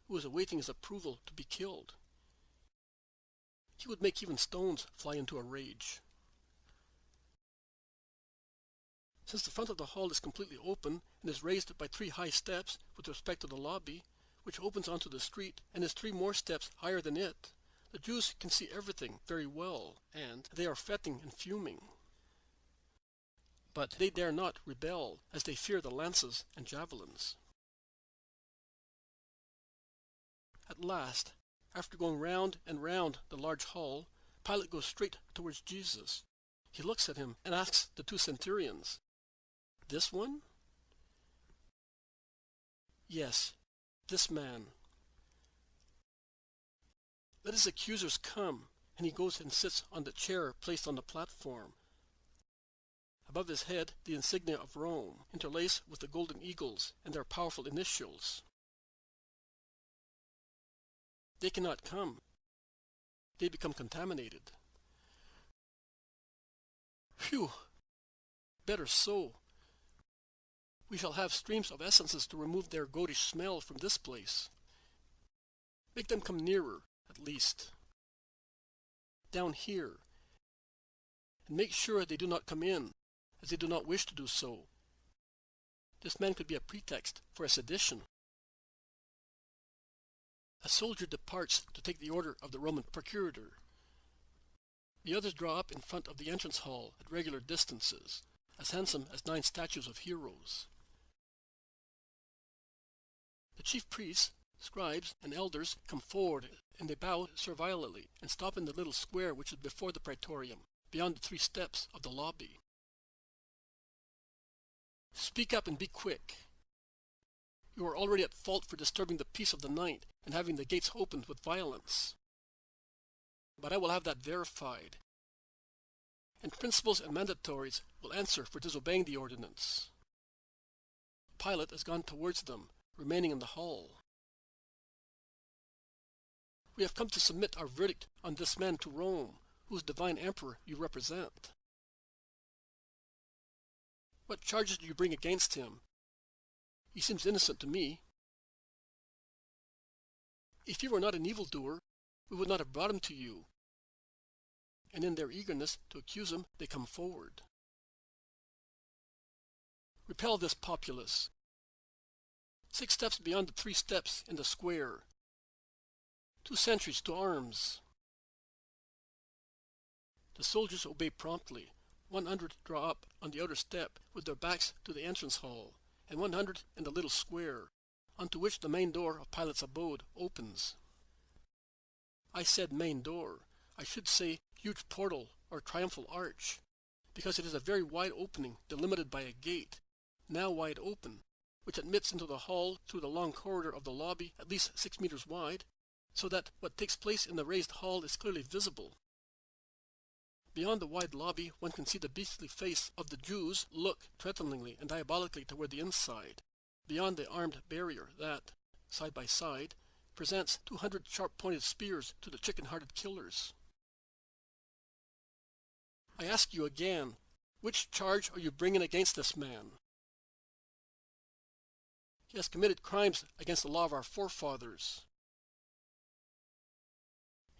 S1: who is awaiting his approval to be killed. He would make even stones fly into a rage. Since the front of the hall is completely open and is raised by 3 high steps with respect to the lobby, which opens onto the street and is 3 more steps higher than it, the Jews can see everything very well, and they are fretting and fuming. But they dare not rebel, as they fear the lances and javelins. At last, after going round and round the large hall, Pilate goes straight towards Jesus. He looks at him and asks the 2 centurions, "This one?" "Yes, this man." Let his accusers come, and he goes and sits on the chair placed on the platform. Above his head, the insignia of Rome, interlaced with the golden eagles and their powerful initials. They cannot come. They become contaminated. Phew! Better so. We shall have streams of essences to remove their goatish smell from this place. Make them come nearer, at least. Down here. And make sure they do not come in, as they do not wish to do so. This man could be a pretext for a sedition. A soldier departs to take the order of the Roman procurator. The others draw up in front of the entrance hall at regular distances, as handsome as 9 statues of heroes. The chief priests, scribes, and elders come forward, and they bow servilely and stop in the little square which is before the praetorium, beyond the 3 steps of the lobby. Speak up and be quick. You are already at fault for disturbing the peace of the night and having the gates opened with violence. But I will have that verified. And principals and mandatories will answer for disobeying the ordinance. Pilate has gone towards them, remaining in the hall. We have come to submit our verdict on this man to Rome, whose divine emperor you represent. What charges do you bring against him? He seems innocent to me. If he were not an evildoer, we would not have brought him to you. And in their eagerness to accuse him, they come forward. Repel this populace. 6 steps beyond the 3 steps in the square. 2 sentries to arms. The soldiers obey promptly. 100 draw up on the outer step with their backs to the entrance hall, and 100 in the little square, onto which the main door of Pilate's abode opens. I said main door. I should say huge portal or triumphal arch, because it is a very wide opening delimited by a gate, now wide open, which admits into the hall through the long corridor of the lobby at least 6 meters wide, so that what takes place in the raised hall is clearly visible. Beyond the wide lobby, one can see the beastly face of the Jews look threateningly and diabolically toward the inside, beyond the armed barrier that, side by side, presents 200 sharp-pointed spears to the chicken-hearted killers. I ask you again, which charge are you bringing against this man? He has committed crimes against the law of our forefathers.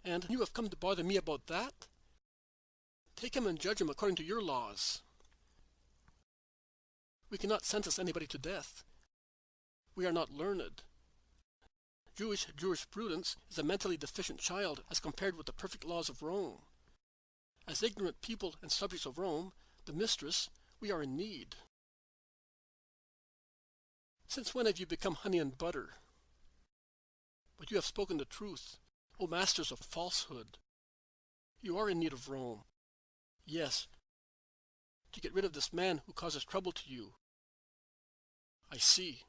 S1: And you have come to bother me about that? Take him and judge him according to your laws. We cannot sentence anybody to death. We are not learned. Jewish jurisprudence is a mentally deficient child as compared with the perfect laws of Rome. As ignorant people and subjects of Rome, the mistress, we are in need. Since when have you become honey and butter? But you have spoken the truth, O masters of falsehood. You are in need of Rome. Yes, to get rid of this man who causes trouble to you. I see.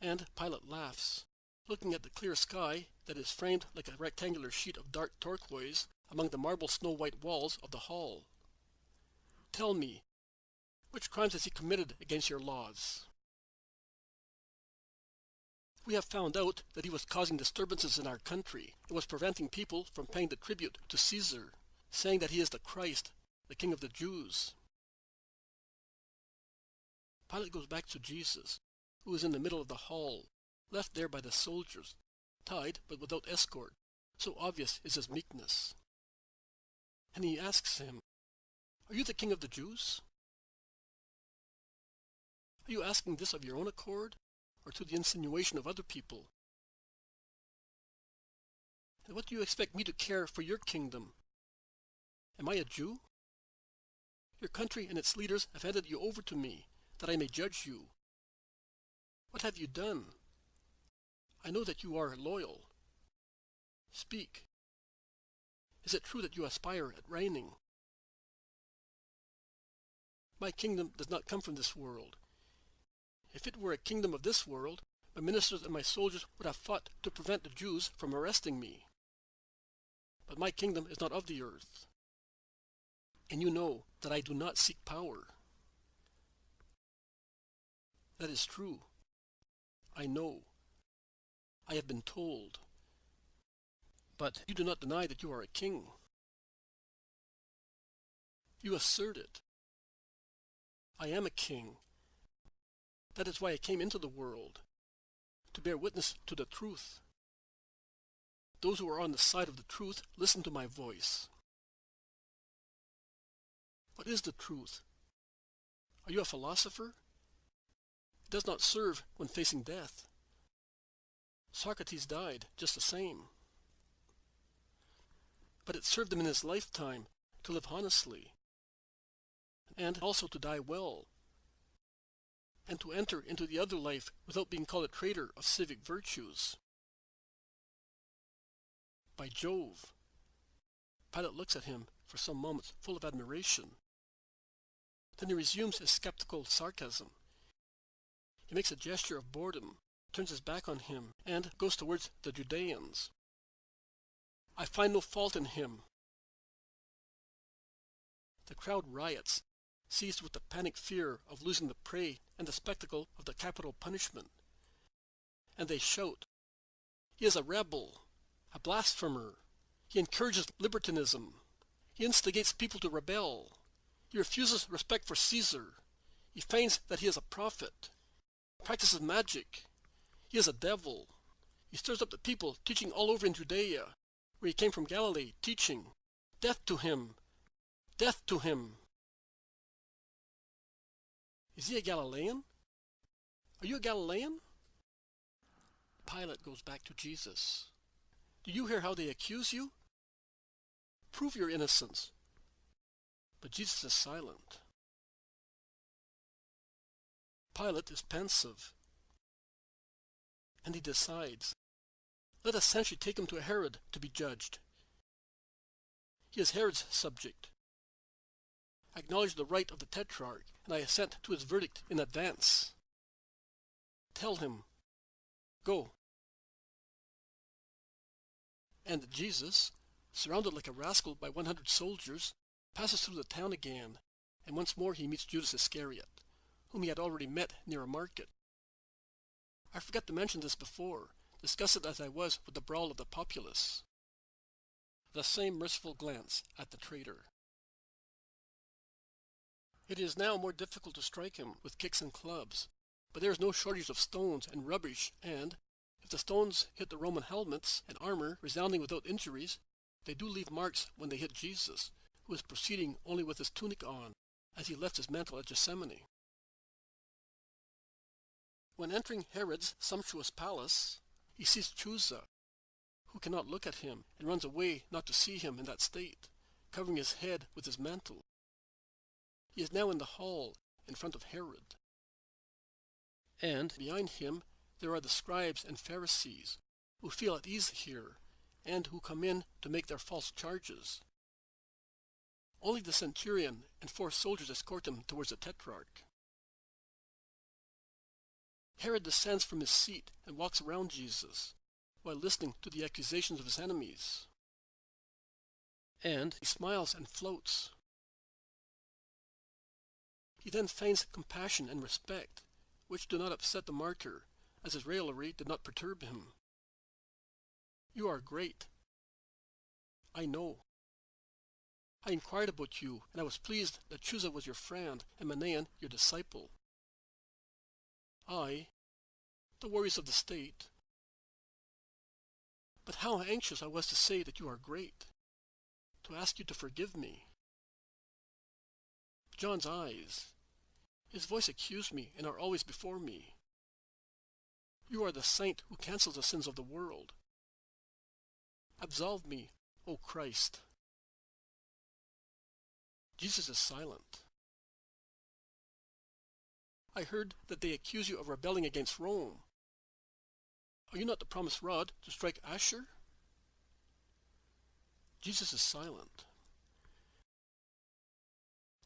S1: And Pilate laughs, looking at the clear sky that is framed like a rectangular sheet of dark turquoise among the marble snow-white walls of the hall. Tell me, which crimes has he committed against your laws? We have found out that he was causing disturbances in our country and was preventing people from paying the tribute to Caesar, saying that he is the Christ, the King of the Jews. Pilate goes back to Jesus, who is in the middle of the hall, left there by the soldiers, tied but without escort, so obvious is his meekness. And he asks him, "Are you the King of the Jews? Are you asking this of your own accord, or to the insinuation of other people? And what do you expect me to care for your kingdom? Am I a Jew? Your country and its leaders have handed you over to me, that I may judge you. What have you done? I know that you are loyal. Speak. Is it true that you aspire at reigning? My kingdom does not come from this world. If it were a kingdom of this world, my ministers and my soldiers would have fought to prevent the Jews from arresting me. But my kingdom is not of the earth. And you know that I do not seek power. That is true. I know. I have been told. But you do not deny that you are a king. You assert it. I am a king. That is why I came into the world, to bear witness to the truth. Those who are on the side of the truth listen to my voice. What is the truth? Are you a philosopher? It does not serve when facing death. Socrates died just the same. But it served him in his lifetime to live honestly, and also to die well, and to enter into the other life without being called a traitor of civic virtues. By Jove! Pilate looks at him for some moments full of admiration. Then he resumes his skeptical sarcasm. He makes a gesture of boredom, turns his back on him, and goes towards the Judeans. I find no fault in him. The crowd riots, seized with the panic fear of losing the prey and the spectacle of the capital punishment. And they shout, "He is a rebel, a blasphemer. He encourages libertinism. He instigates people to rebel. He refuses respect for Caesar. He feigns that he is a prophet. He practices magic. He is a devil. He stirs up the people, teaching all over in Judea, where he came from Galilee, teaching. Death to him! Death to him!" Is he a Galilean? Are you a Galilean? Pilate goes back to Jesus. Do you hear how they accuse you? Prove your innocence. But Jesus is silent. Pilate is pensive. And he decides, Let us essentially take him to Herod to be judged. He is Herod's subject. I acknowledge the right of the Tetrarch, and I assent to his verdict in advance. Tell him, go. And Jesus, surrounded like a rascal by 100 soldiers, passes through the town again, and once more he meets Judas Iscariot, whom he had already met near a market. I forgot to mention this before, disgusted as I was with the brawl of the populace. The same merciful glance at the traitor. It is now more difficult to strike him with kicks and clubs, but there is no shortage of stones and rubbish, and, if the stones hit the Roman helmets and armor resounding without injuries, they do leave marks when they hit Jesus, who is proceeding only with his tunic on, as he left his mantle at Gethsemane. When entering Herod's sumptuous palace, he sees Chuza, who cannot look at him, and runs away not to see him in that state, covering his head with his mantle. He is now in the hall, in front of Herod. And behind him there are the scribes and Pharisees, who feel at ease here, and who come in to make their false charges. Only the centurion and 4 soldiers escort him towards the Tetrarch. Herod descends from his seat and walks around Jesus, while listening to the accusations of his enemies. And he smiles and floats. He then feigns compassion and respect, which do not upset the martyr, as his raillery did not perturb him. You are great. I know. I inquired about you, and I was pleased that Chuza was your friend, and Manaen your disciple. I, the worries of the state. But how anxious I was to say that you are great, to ask you to forgive me. John's eyes, his voice accused me and are always before me. You are the saint who cancels the sins of the world. Absolve me, O Christ. Jesus is silent. I heard that they accuse you of rebelling against Rome. Are you not the promised rod to strike Asher? Jesus is silent.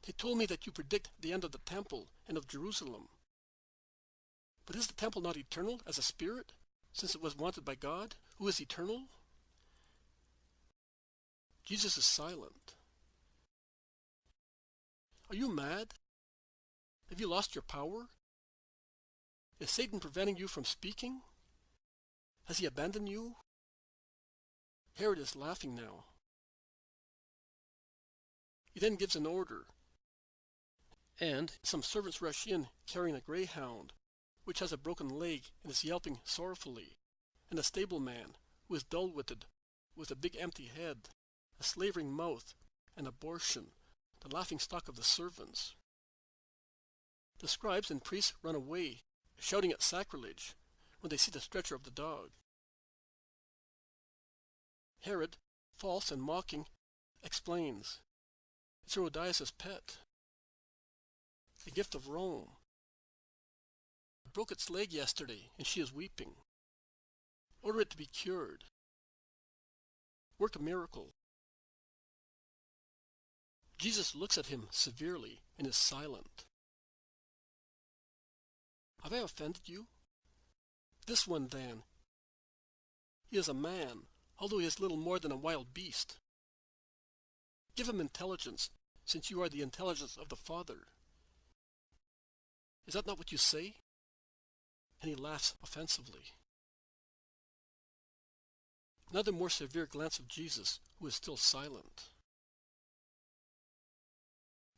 S1: They told me that you predict the end of the temple and of Jerusalem. But is the temple not eternal as a spirit, since it was wanted by God, who is eternal? Jesus is silent. Are you mad? Have you lost your power? Is Satan preventing you from speaking? Has he abandoned you? Herod is laughing now. He then gives an order, and some servants rush in carrying a greyhound, which has a broken leg and is yelping sorrowfully, and a stableman, who is dull-witted, with a big empty head, a slavering mouth, and abortion, the laughing-stock of the servants. The scribes and priests run away, shouting at sacrilege, when they see the stretcher of the dog. Herod, false and mocking, explains, it's Herodias' pet, the gift of Rome. It broke its leg yesterday, and she is weeping. Order it to be cured. Work a miracle. Jesus looks at him severely and is silent. Have I offended you? This one, then. He is a man, although he is little more than a wild beast. Give him intelligence, since you are the intelligence of the Father. Is that not what you say? And he laughs offensively. Another more severe glance of Jesus, who is still silent.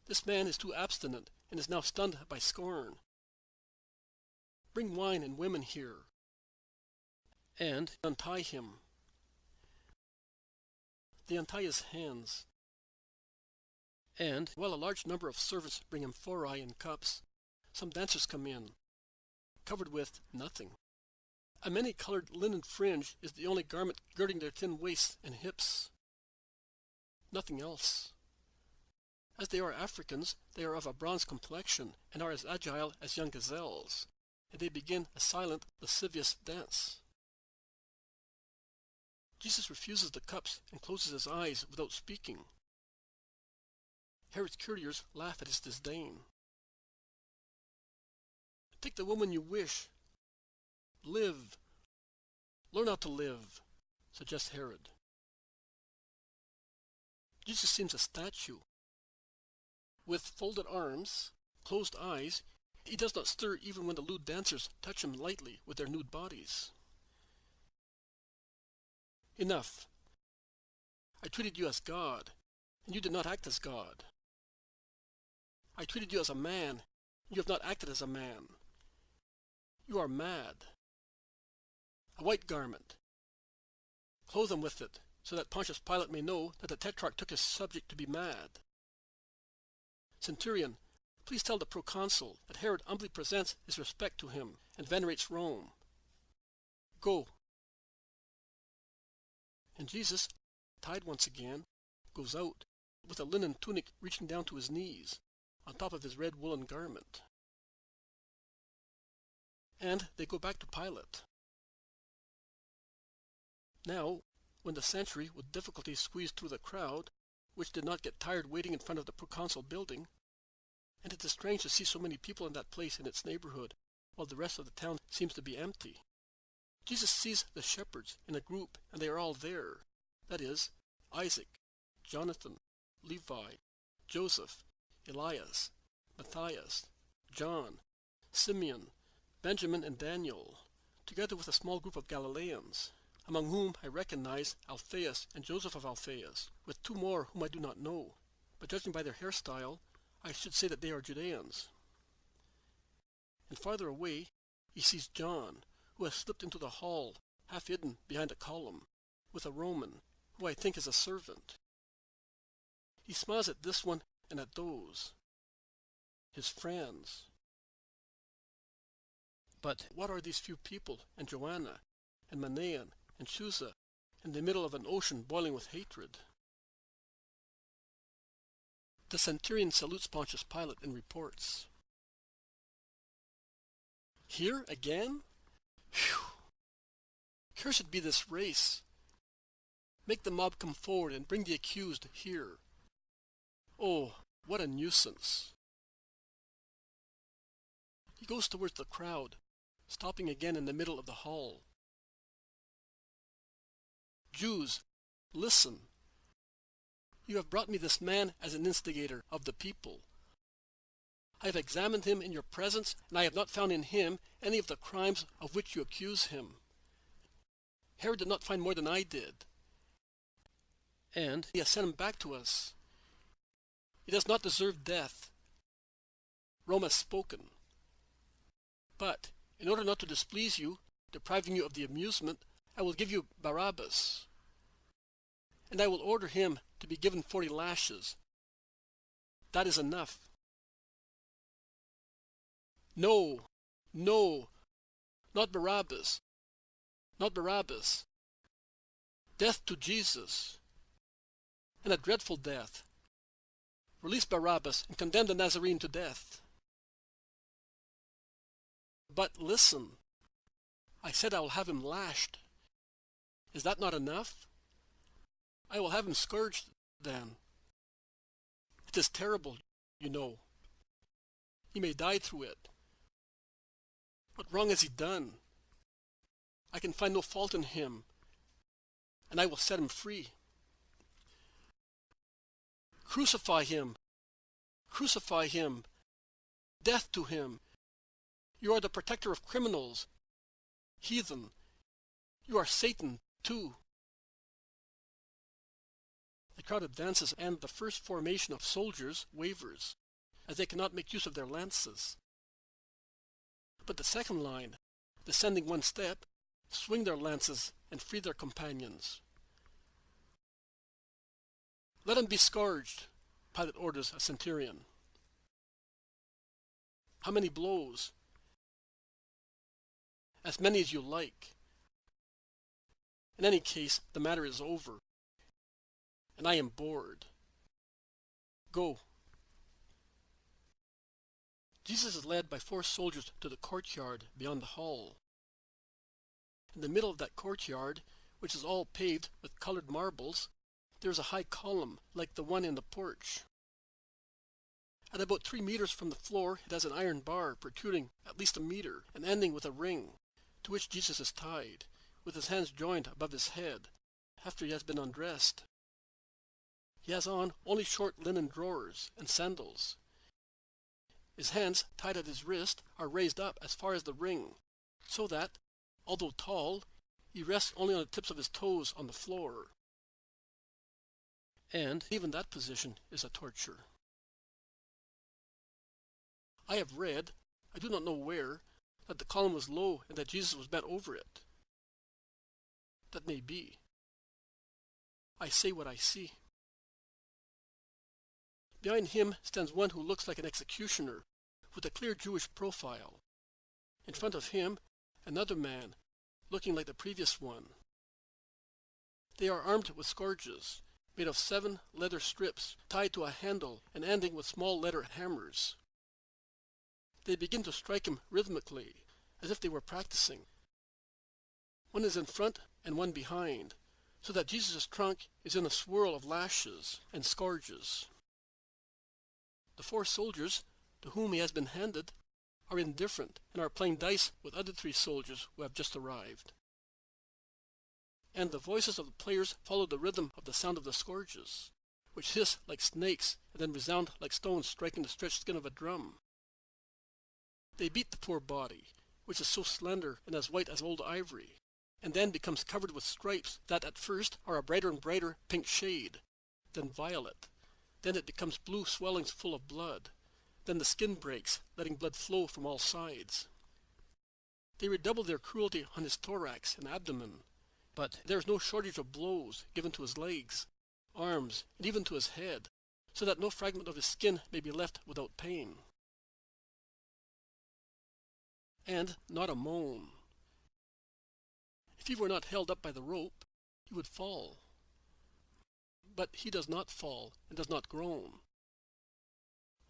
S1: This man is too abstinent and is now stunned by scorn. Bring wine and women here, and untie him. They untie his hands, and while a large number of servants bring him phori and cups, some dancers come in, covered with nothing. A many-colored linen fringe is the only garment girding their thin waists and hips. Nothing else. As they are Africans, they are of a bronze complexion and are as agile as young gazelles, and they begin a silent, lascivious dance. Jesus refuses the cups and closes his eyes without speaking. Herod's courtiers laugh at his disdain. Take the woman you wish. Live. Learn how to live, suggests Herod. Jesus seems a statue. With folded arms, closed eyes, he does not stir even when the lewd dancers touch him lightly with their nude bodies. Enough. I treated you as God, and you did not act as God. I treated you as a man, and you have not acted as a man. You are mad. A white garment. Clothe him with it, so that Pontius Pilate may know that the Tetrarch took his subject to be mad. Centurion, please tell the proconsul that Herod humbly presents his respect to him and venerates Rome. Go. And Jesus, tied once again, goes out with a linen tunic reaching down to his knees, on top of his red woolen garment. And they go back to Pilate. Now, when the century with difficulty squeezed through the crowd, which did not get tired waiting in front of the proconsul building, and it is strange to see so many people in that place in its neighborhood, while the rest of the town seems to be empty. Jesus sees the shepherds in a group, and they are all there. That is, Isaac, Jonathan, Levi, Joseph, Elias, Matthias, John, Simeon, Benjamin, and Daniel, together with a small group of Galileans, among whom I recognize Alphaeus and Joseph of Alphaeus, with two more whom I do not know, but judging by their hairstyle, I should say that they are Judeans. And farther away, he sees John, who has slipped into the hall, half hidden behind a column, with a Roman, who I think is a servant. He smiles at this one and at those, his friends. But what are these few people, and Joanna, and Manaen, and Chusa, in the middle of an ocean boiling with hatred? The centurion salutes Pontius Pilate and reports. Here again? Phew! Cursed be this race! Make the mob come forward and bring the accused here. Oh, what a nuisance! He goes towards the crowd, stopping again in the middle of the hall. Jews, listen! You have brought me this man as an instigator of the people. I have examined him in your presence, and I have not found in him any of the crimes of which you accuse him. Herod did not find more than I did, and he has sent him back to us. He does not deserve death. Rome has spoken. But, in order not to displease you, depriving you of the amusement, I will give you Barabbas. And I will order him to be given 40 lashes. That is enough. No, no, not Barabbas. Not Barabbas. Death to Jesus. And a dreadful death. Release Barabbas and condemn the Nazarene to death. But listen, I said I will have him lashed. Is that not enough? I will have him scourged then. It is terrible, you know. He may die through it. What wrong has he done? I can find no fault in him, and I will set him free. Crucify him! Crucify him! Death to him! You are the protector of criminals. Heathen! You are Satan, too. The crowd advances, and the first formation of soldiers wavers, as they cannot make use of their lances. But the second line, descending one step, swing their lances and free their companions. Let him be scourged, Pilate orders a centurion. How many blows? As many as you like. In any case, the matter is over, and I am bored. Go. Jesus is led by 4 soldiers to the courtyard beyond the hall. In the middle of that courtyard, which is all paved with colored marbles, there is a high column like the one in the porch. At about 3 meters from the floor, it has an iron bar protruding at least a meter and ending with a ring, to which Jesus is tied, with his hands joined above his head, after he has been undressed. He has on only short linen drawers and sandals. His hands, tied at his wrist, are raised up as far as the ring, so that, although tall, he rests only on the tips of his toes on the floor. And even that position is a torture. I have read, I do not know where, that the column was low and that Jesus was bent over it. That may be. I say what I see. Behind him stands one who looks like an executioner, with a clear Jewish profile. In front of him, another man, looking like the previous one. They are armed with scourges, made of 7 leather strips tied to a handle and ending with small leather hammers. They begin to strike him rhythmically, as if they were practicing. One is in front and one behind, so that Jesus' trunk is in a swirl of lashes and scourges. The 4 soldiers, to whom he has been handed, are indifferent and are playing dice with other 3 soldiers who have just arrived. And the voices of the players follow the rhythm of the sound of the scourges, which hiss like snakes and then resound like stones striking the stretched skin of a drum. They beat the poor body, which is so slender and as white as old ivory, and then becomes covered with stripes that at first are a brighter and brighter pink shade, then violet. Then it becomes blue swellings full of blood. Then the skin breaks, letting blood flow from all sides. They redouble their cruelty on his thorax and abdomen, but there is no shortage of blows given to his legs, arms, and even to his head, so that no fragment of his skin may be left without pain. And not a moan. If he were not held up by the rope, he would fall. But he does not fall and does not groan.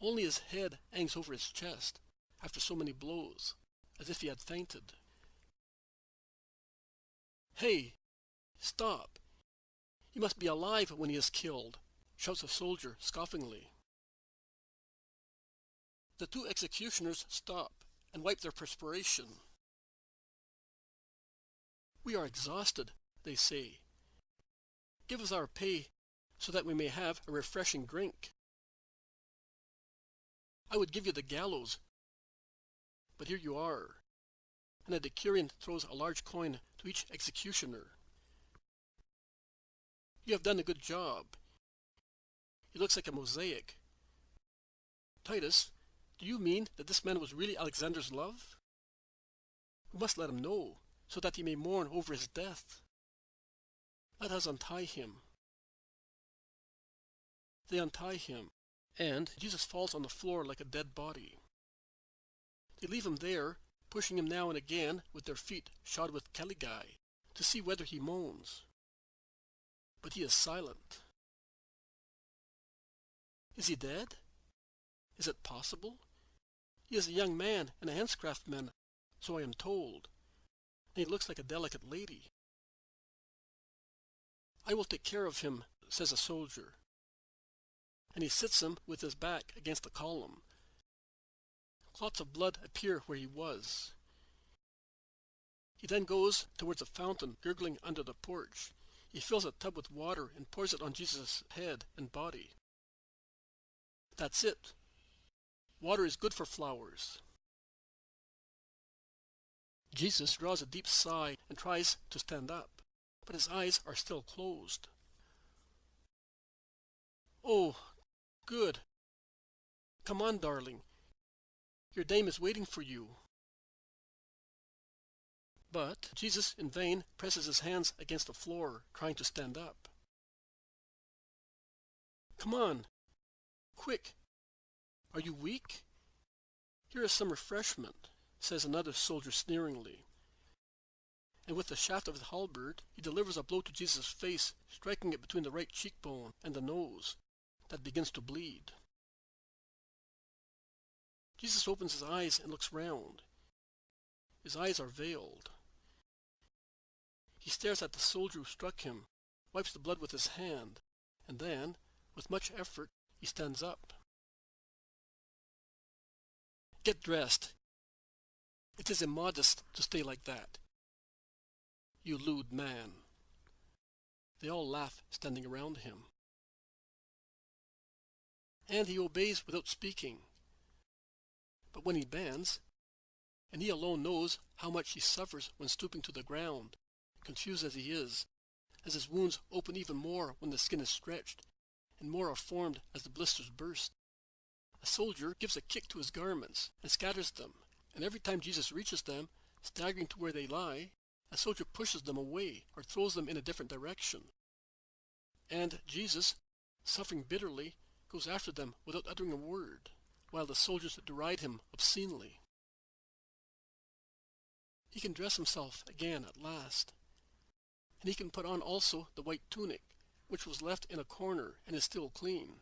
S1: Only his head hangs over his chest after so many blows, as if he had fainted. "Hey, stop! He must be alive when he is killed," shouts a soldier scoffingly. The 2 executioners stop and wipe their perspiration. "We are exhausted," they say. "Give us our pay so that we may have a refreshing drink." "I would give you the gallows, but here you are." And a decurion throws a large coin to each executioner. "You have done a good job. He looks like a mosaic. Titus, do you mean that this man was really Alexander's love? We must let him know, so that he may mourn over his death. Let us untie him." They untie him, and Jesus falls on the floor like a dead body. They leave him there, pushing him now and again with their feet shod with caligae, to see whether he moans. But he is silent. Is he dead? Is it possible? He is a young man and a handicraftsman, so I am told, and he looks like a delicate lady. "I will take care of him," says a soldier, and he sits him with his back against the column. Clots of blood appear where he was. He then goes towards a fountain gurgling under the porch. He fills a tub with water and pours it on Jesus' head and body. That's it. Water is good for flowers. Jesus draws a deep sigh and tries to stand up, but his eyes are still closed. "Oh, good. Come on, darling. Your dame is waiting for you." But Jesus in vain presses his hands against the floor, trying to stand up. "Come on. Quick. Are you weak? Here is some refreshment," says another soldier sneeringly. And with the shaft of his halberd, he delivers a blow to Jesus' face, striking it between the right cheekbone and the nose, that begins to bleed. Jesus opens his eyes and looks round. His eyes are veiled. He stares at the soldier who struck him, wipes the blood with his hand, and then, with much effort, he stands up. Get dressed. It is immodest to stay like that. You lewd man. They all laugh, standing around him. And he obeys without speaking. But when he bends, and he alone knows how much he suffers when stooping to the ground, confused as he is, as his wounds open even more when the skin is stretched, and more are formed as the blisters burst. A soldier gives a kick to his garments and scatters them, and every time Jesus reaches them, staggering to where they lie, a soldier pushes them away or throws them in a different direction. And Jesus, suffering bitterly, goes after them without uttering a word, while the soldiers deride him obscenely. He can dress himself again at last, and he can put on also the white tunic, which was left in a corner and is still clean.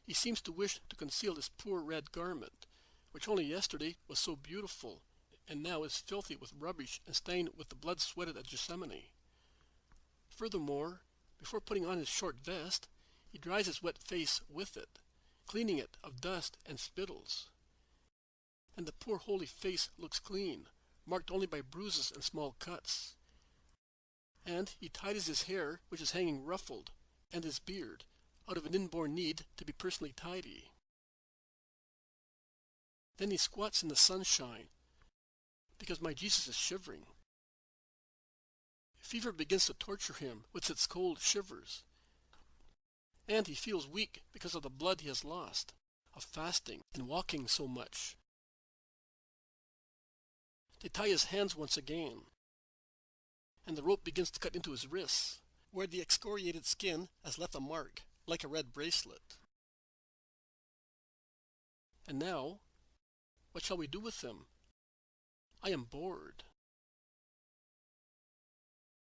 S1: He seems to wish to conceal this poor red garment, which only yesterday was so beautiful, and now is filthy with rubbish and stained with the blood sweated at Gethsemane. Furthermore, before putting on his short vest, he dries his wet face with it, cleaning it of dust and spittles. And the poor holy face looks clean, marked only by bruises and small cuts. And he tidies his hair, which is hanging ruffled, and his beard, out of an inborn need to be personally tidy. Then he squats in the sunshine, because my Jesus is shivering. Fever begins to torture him with its cold shivers, and he feels weak because of the blood he has lost, of fasting and walking so much. They tie his hands once again, and the rope begins to cut into his wrists, where the excoriated skin has left a mark, like a red bracelet. And now, what shall we do with him? I am bored.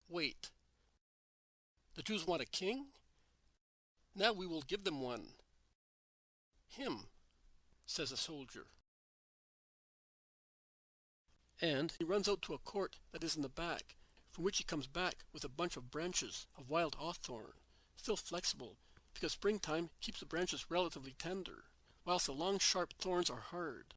S1: Wait. The Jews want a king? Now we will give them one. Him, says a soldier. And he runs out to a court that is in the back, from which he comes back with a bunch of branches of wild hawthorn, still flexible, because springtime keeps the branches relatively tender, whilst the long sharp thorns are hard.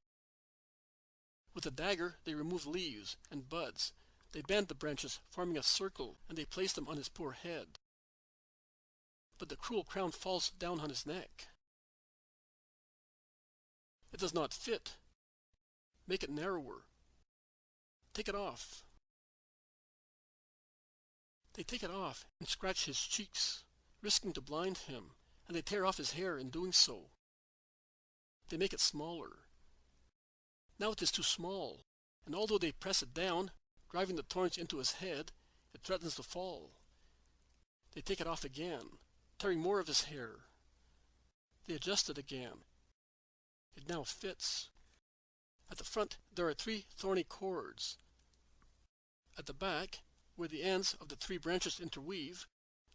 S1: With a dagger they remove leaves and buds. They bend the branches, forming a circle, and they place them on his poor head. But the cruel crown falls down on his neck. It does not fit. Make it narrower. Take it off. They take it off and scratch his cheeks, risking to blind him, and they tear off his hair in doing so. They make it smaller. Now it is too small, and although they press it down, driving the thorns into his head, it threatens to fall. They take it off again, tearing more of his hair. They adjust it again. It now fits. At the front there are 3 thorny cords. At the back, where the ends of the 3 branches interweave,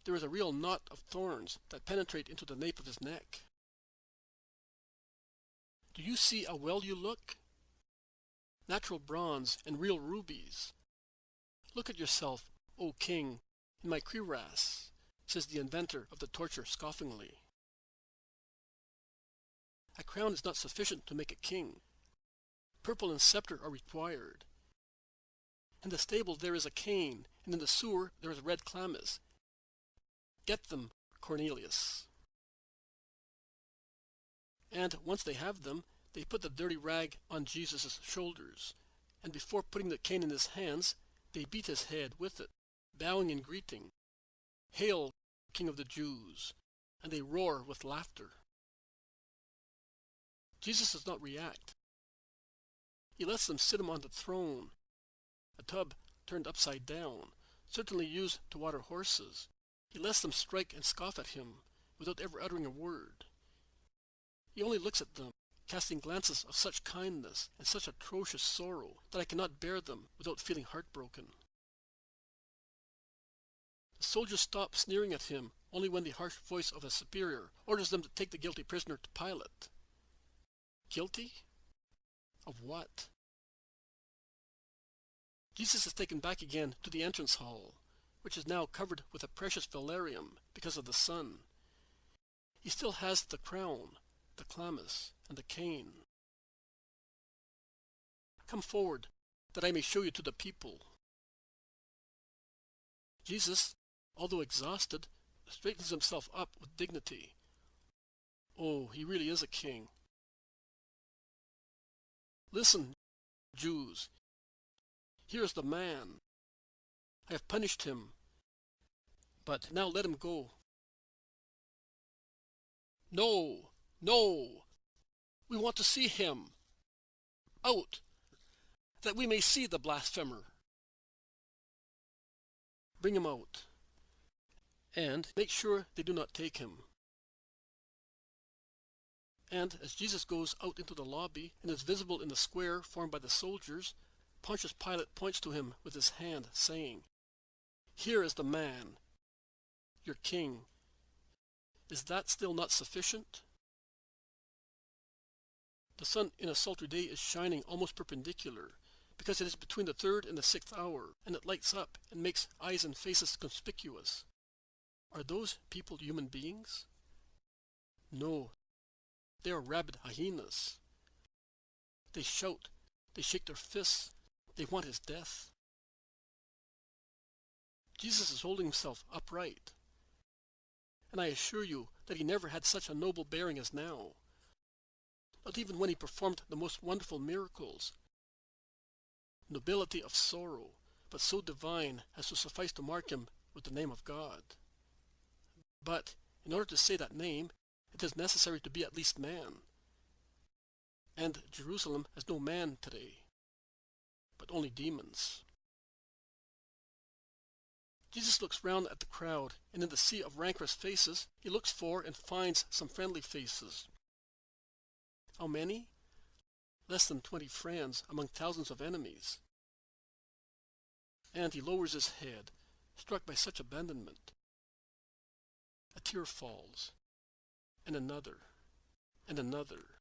S1: there is a real knot of thorns that penetrate into the nape of his neck. Do you see how well you look? Natural bronze and real rubies. Look at yourself, O king, in my cuirass, says the inventor of the torture scoffingly. A crown is not sufficient to make a king. Purple and scepter are required. In the stable there is a cane, and in the sewer there is a red chlamys. Get them, Cornelius. And once they have them, they put the dirty rag on Jesus' shoulders, and before putting the cane in his hands, they beat his head with it, bowing in greeting. Hail, King of the Jews! And they roar with laughter. Jesus does not react. He lets them sit him on the throne, a tub turned upside down, certainly used to water horses. He lets them strike and scoff at him, without ever uttering a word. He only looks at them, casting glances of such kindness and such atrocious sorrow that I cannot bear them without feeling heartbroken. The soldiers stop sneering at him only when the harsh voice of a superior orders them to take the guilty prisoner to Pilate. Guilty? Of what? Jesus is taken back again to the entrance hall, which is now covered with a precious velarium because of the sun. He still has the crown, the chlamys, and the cane. Come forward, that I may show you to the people. Jesus, although exhausted, straightens himself up with dignity. Oh, he really is a king. Listen, Jews. Here is the man. I have punished him, but now let him go. No, no, we want to see him. Out, that we may see the blasphemer. Bring him out, and make sure they do not take him. And as Jesus goes out into the lobby and is visible in the square formed by the soldiers, Pontius Pilate points to him with his hand, saying, "Here is the man, your king." Is that still not sufficient? The sun in a sultry day is shining almost perpendicular, because it is between the 3rd and the 6th hour, and it lights up and makes eyes and faces conspicuous. Are those people human beings? No, they are rabid hyenas. They shout, they shake their fists, they want his death. Jesus is holding himself upright, and I assure you that he never had such a noble bearing as now, not even when he performed the most wonderful miracles. Nobility of sorrow, but so divine as to suffice to mark him with the name of God. But in order to say that name, it is necessary to be at least man. And Jerusalem has no man today, but only demons. Jesus looks round at the crowd, and in the sea of rancorous faces, he looks for and finds some friendly faces. How many? Less than 20 friends among thousands of enemies. And he lowers his head, struck by such abandonment. A tear falls, and another, and another.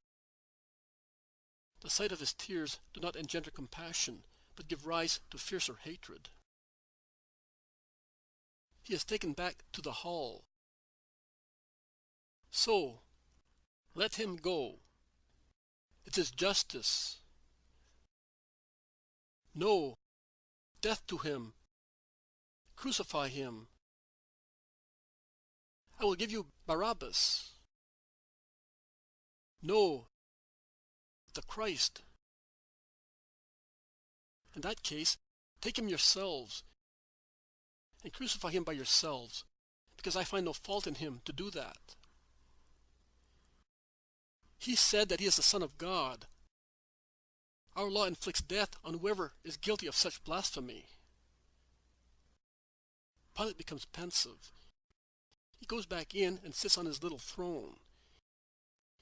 S1: The sight of his tears do not engender compassion, but give rise to fiercer hatred. He is taken back to the hall. So, let him go. It is justice. No, death to him. Crucify him. I will give you Barabbas. No, the Christ. In that case, take him yourselves, and crucify him by yourselves, because I find no fault in him to do that. He said that he is the Son of God. Our law inflicts death on whoever is guilty of such blasphemy. Pilate becomes pensive. He goes back in and sits on his little throne.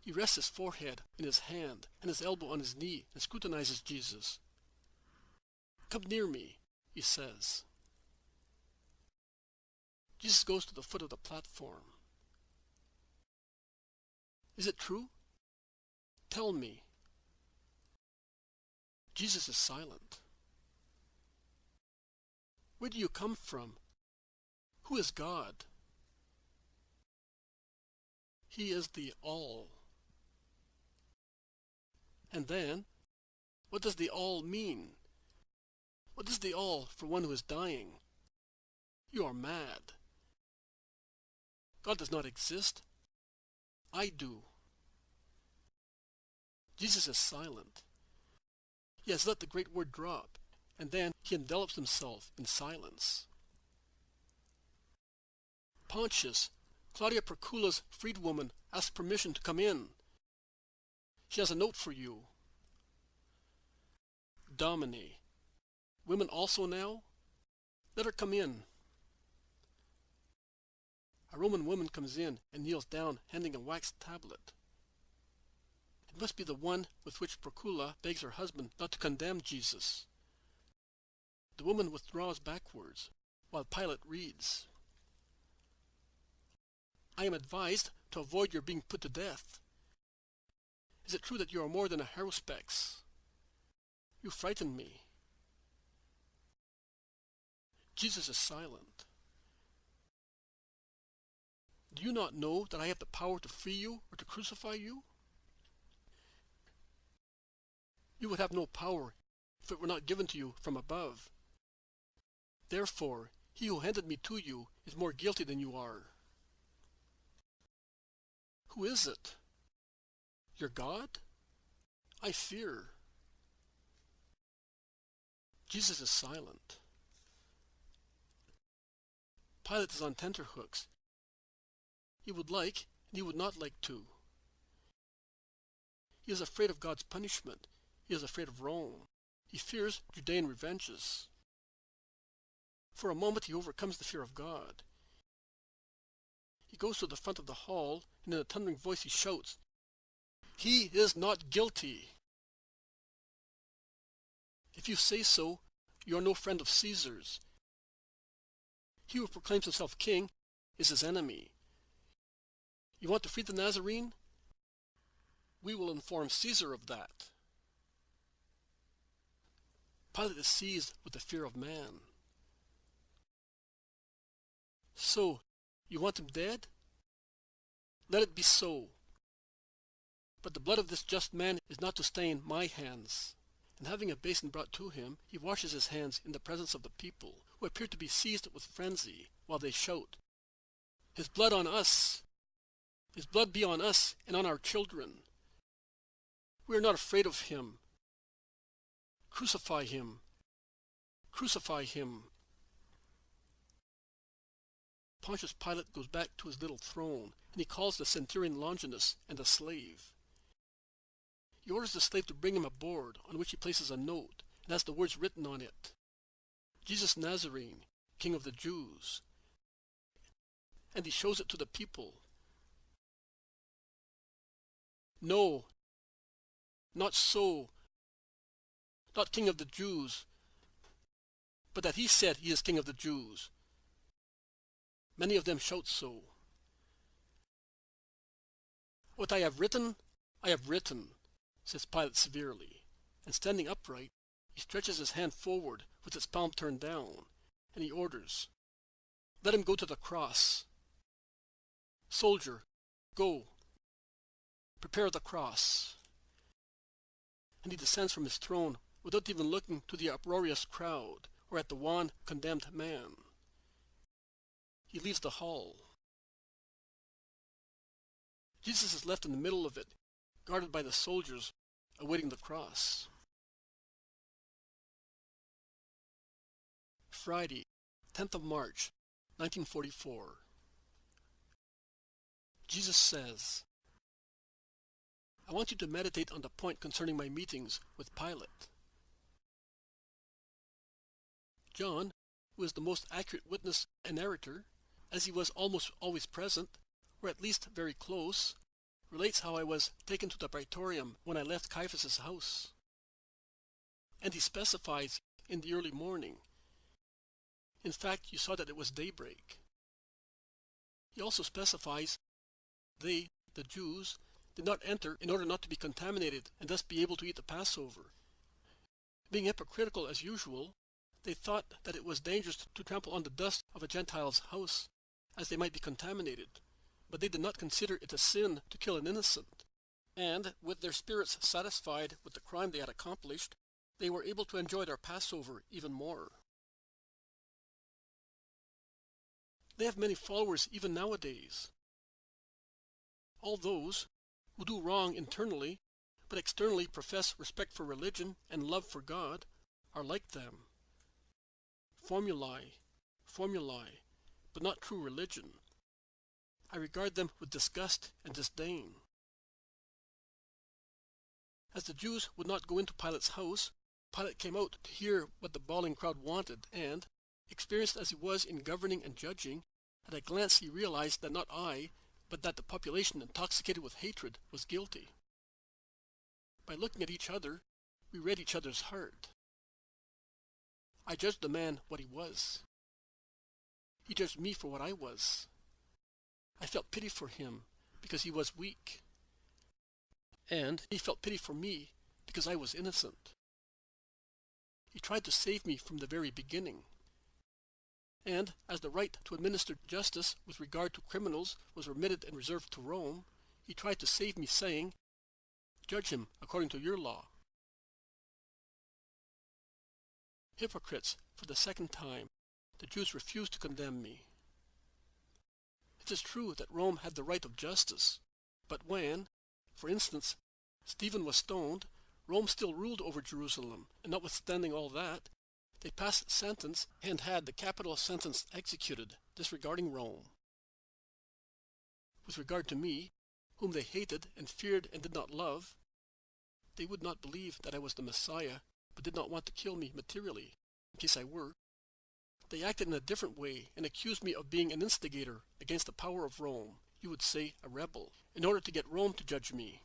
S1: He rests his forehead in his hand and his elbow on his knee and scrutinizes Jesus. "Come near me," he says. Jesus goes to the foot of the platform. "Is it true? Tell me." Jesus is silent. "Where do you come from? Who is God?" He is the All. And then, what does the All mean? What is the All for one who is dying? You are mad. God does not exist. I do. Jesus is silent. He has let the great word drop, and then he envelops himself in silence. Pontius, Claudia Procula's freedwoman, asks permission to come in. She has a note for you. Domine, women also now? Let her come in. A Roman woman comes in and kneels down, handing a wax tablet. It must be the one with which Procula begs her husband not to condemn Jesus. The woman withdraws backwards, while Pilate reads, "I am advised to avoid your being put to death. Is it true that you are more than a haruspex? You frighten me." Jesus is silent. Do you not know that I have the power to free you or to crucify you? You would have no power if it were not given to you from above. Therefore, he who handed me to you is more guilty than you are. Who is it? Your God? I fear. Jesus is silent. Pilate is on tenterhooks. He would like, and he would not like to. He is afraid of God's punishment. He is afraid of Rome. He fears Judean revenges. For a moment he overcomes the fear of God. He goes to the front of the hall, and in a thundering voice he shouts, "He is not guilty!" If you say so, you are no friend of Caesar's. He who proclaims himself king is his enemy. You want to free the Nazarene? We will inform Caesar of that. Pilate is seized with the fear of man. So, you want him dead? Let it be so. But the blood of this just man is not to stain my hands. And having a basin brought to him, he washes his hands in the presence of the people, who appear to be seized with frenzy, while they shout, "His blood on us! His blood be on us and on our children! We are not afraid of him. Crucify him! Crucify him!" Pontius Pilate goes back to his little throne, and he calls the centurion Longinus and a slave. He orders the slave to bring him a board, on which he places a note, and has the words written on it, "Jesus Nazarene, King of the Jews." And he shows it to the people. No, not so, not King of the Jews, but that he said he is King of the Jews. Many of them shout so. "What I have written, says Pilate severely, and standing upright, he stretches his hand forward with its palm turned down, and he orders, "Let him go to the cross. Soldier, go. Prepare the cross." And he descends from his throne without even looking to the uproarious crowd or at the wan, condemned man. He leaves the hall. Jesus is left in the middle of it, guarded by the soldiers awaiting the cross. Friday, 10th of March, 1944. Jesus says, "I want you to meditate on the point concerning my meetings with Pilate." John, who is the most accurate witness and narrator, as he was almost always present, or at least very close, relates how I was taken to the praetorium when I left Caiaphas's house. And he specifies in the early morning. In fact, you saw that it was daybreak. He also specifies they, the Jews, did not enter in order not to be contaminated and thus be able to eat the Passover. Being hypocritical as usual, they thought that it was dangerous to trample on the dust of a Gentile's house, as they might be contaminated. But they did not consider it a sin to kill an innocent, and, with their spirits satisfied with the crime they had accomplished, they were able to enjoy their Passover even more. They have many followers even nowadays. All those who do wrong internally, but externally profess respect for religion and love for God, are like them. Formulae, but not true religion. I regard them with disgust and disdain. As the Jews would not go into Pilate's house, Pilate came out to hear what the bawling crowd wanted, and, experienced as he was in governing and judging, at a glance he realized that not I, but that the population intoxicated with hatred was guilty. By looking at each other, we read each other's heart. I judged the man what he was. He judged me for what I was. I felt pity for him because he was weak, and he felt pity for me because I was innocent. He tried to save me from the very beginning. and as the right to administer justice with regard to criminals was remitted and reserved to Rome, he tried to save me, saying, "Judge him according to your law." Hypocrites, for the second time, the Jews refused to condemn me. It is true that Rome had the right of justice, but when, for instance, Stephen was stoned, Rome still ruled over Jerusalem, and notwithstanding all that, they passed sentence and had the capital sentence executed, disregarding Rome. With regard to me, whom they hated and feared and did not love, they would not believe that I was the Messiah, but did not want to kill me materially, in case I were. They acted in a different way and accused me of being an instigator against the power of Rome, you would say a rebel, in order to get Rome to judge me.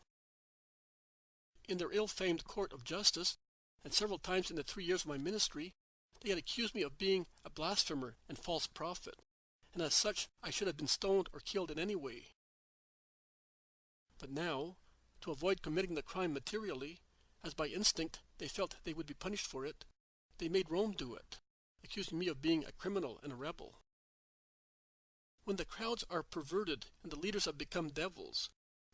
S1: In their ill-famed court of justice, and several times in the 3 years of my ministry, they had accused me of being a blasphemer and false prophet, and as such I should have been stoned or killed in any way. But now, to avoid committing the crime materially, as by instinct they felt they would be punished for it, they made Rome do it, accusing me of being a criminal and a rebel. When the crowds are perverted and the leaders have become devils,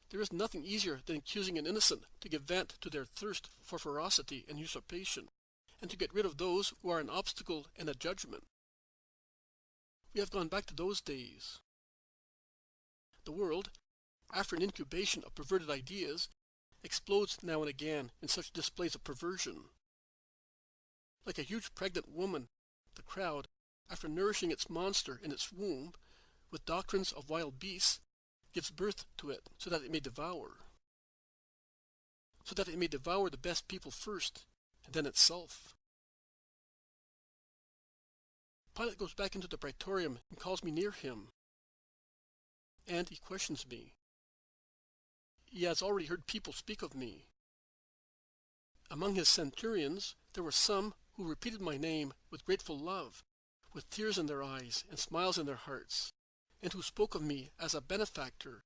S1: there is nothing easier than accusing an innocent to give vent to their thirst for ferocity and usurpation, and to get rid of those who are an obstacle and a judgment. We have gone back to those days. The world, after an incubation of perverted ideas, explodes now and again in such displays of perversion. Like a huge pregnant woman, the crowd, after nourishing its monster in its womb with doctrines of wild beasts, gives birth to it so that it may devour. So that it may devour the best people first, and then itself. Pilate goes back into the praetorium and calls me near him, and he questions me. He has already heard people speak of me. Among his centurions, there were some who repeated my name with grateful love, with tears in their eyes and smiles in their hearts, and who spoke of me as a benefactor.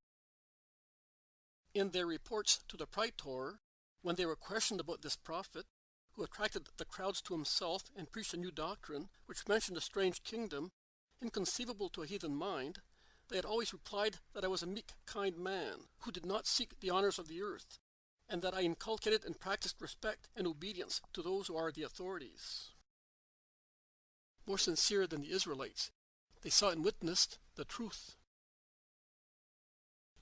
S1: In their reports to the praetor, when they were questioned about this prophet, who attracted the crowds to himself and preached a new doctrine, which mentioned a strange kingdom, inconceivable to a heathen mind, they had always replied that I was a meek, kind man, who did not seek the honors of the earth, and that I inculcated and practiced respect and obedience to those who are the authorities. More sincere than the Israelites, they saw and witnessed the truth.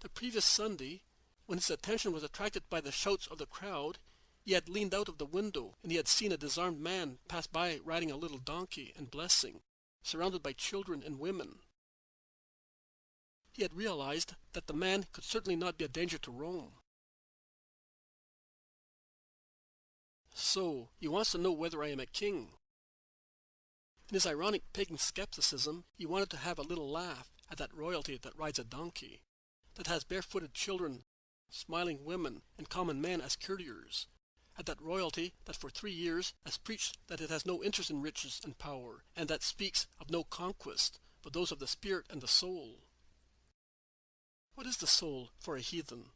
S1: The previous Sunday, when his attention was attracted by the shouts of the crowd, he had leaned out of the window and he had seen a disarmed man pass by riding a little donkey and blessing, surrounded by children and women. He had realized that the man could certainly not be a danger to Rome. So, he wants to know whether I am a king. In his ironic pagan skepticism, he wanted to have a little laugh at that royalty that rides a donkey, that has barefooted children, smiling women, and common men as courtiers, at that royalty that for 3 years has preached that it has no interest in riches and power, and that speaks of no conquest, but those of the spirit and the soul. What is the soul for a heathen?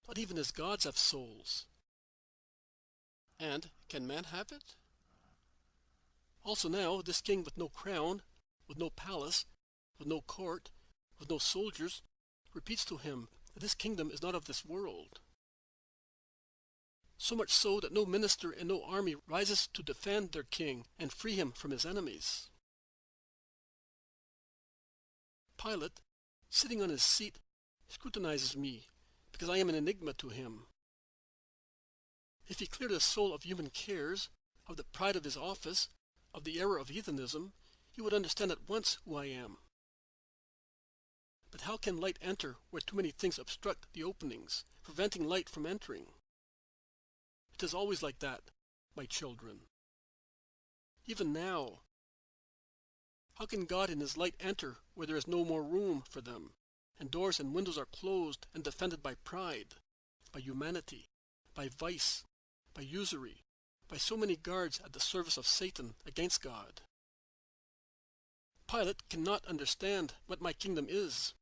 S1: Not even his gods have souls. And can man have it? Also now, this king with no crown, with no palace, with no court, with no soldiers, repeats to him that his kingdom is not of this world. So much so that no minister and no army rises to defend their king and free him from his enemies. Pilate, sitting on his seat, scrutinizes me because I am an enigma to him. If he cleared his soul of human cares, of the pride of his office, of the error of heathenism, he would understand at once who I am. But how can light enter where too many things obstruct the openings, preventing light from entering? It is always like that, my children. Even now, how can God in his light enter where there is no more room for them, and doors and windows are closed and defended by pride, by humanity, by vice, by usury, by so many guards at the service of Satan against God? Pilate cannot understand what my kingdom is.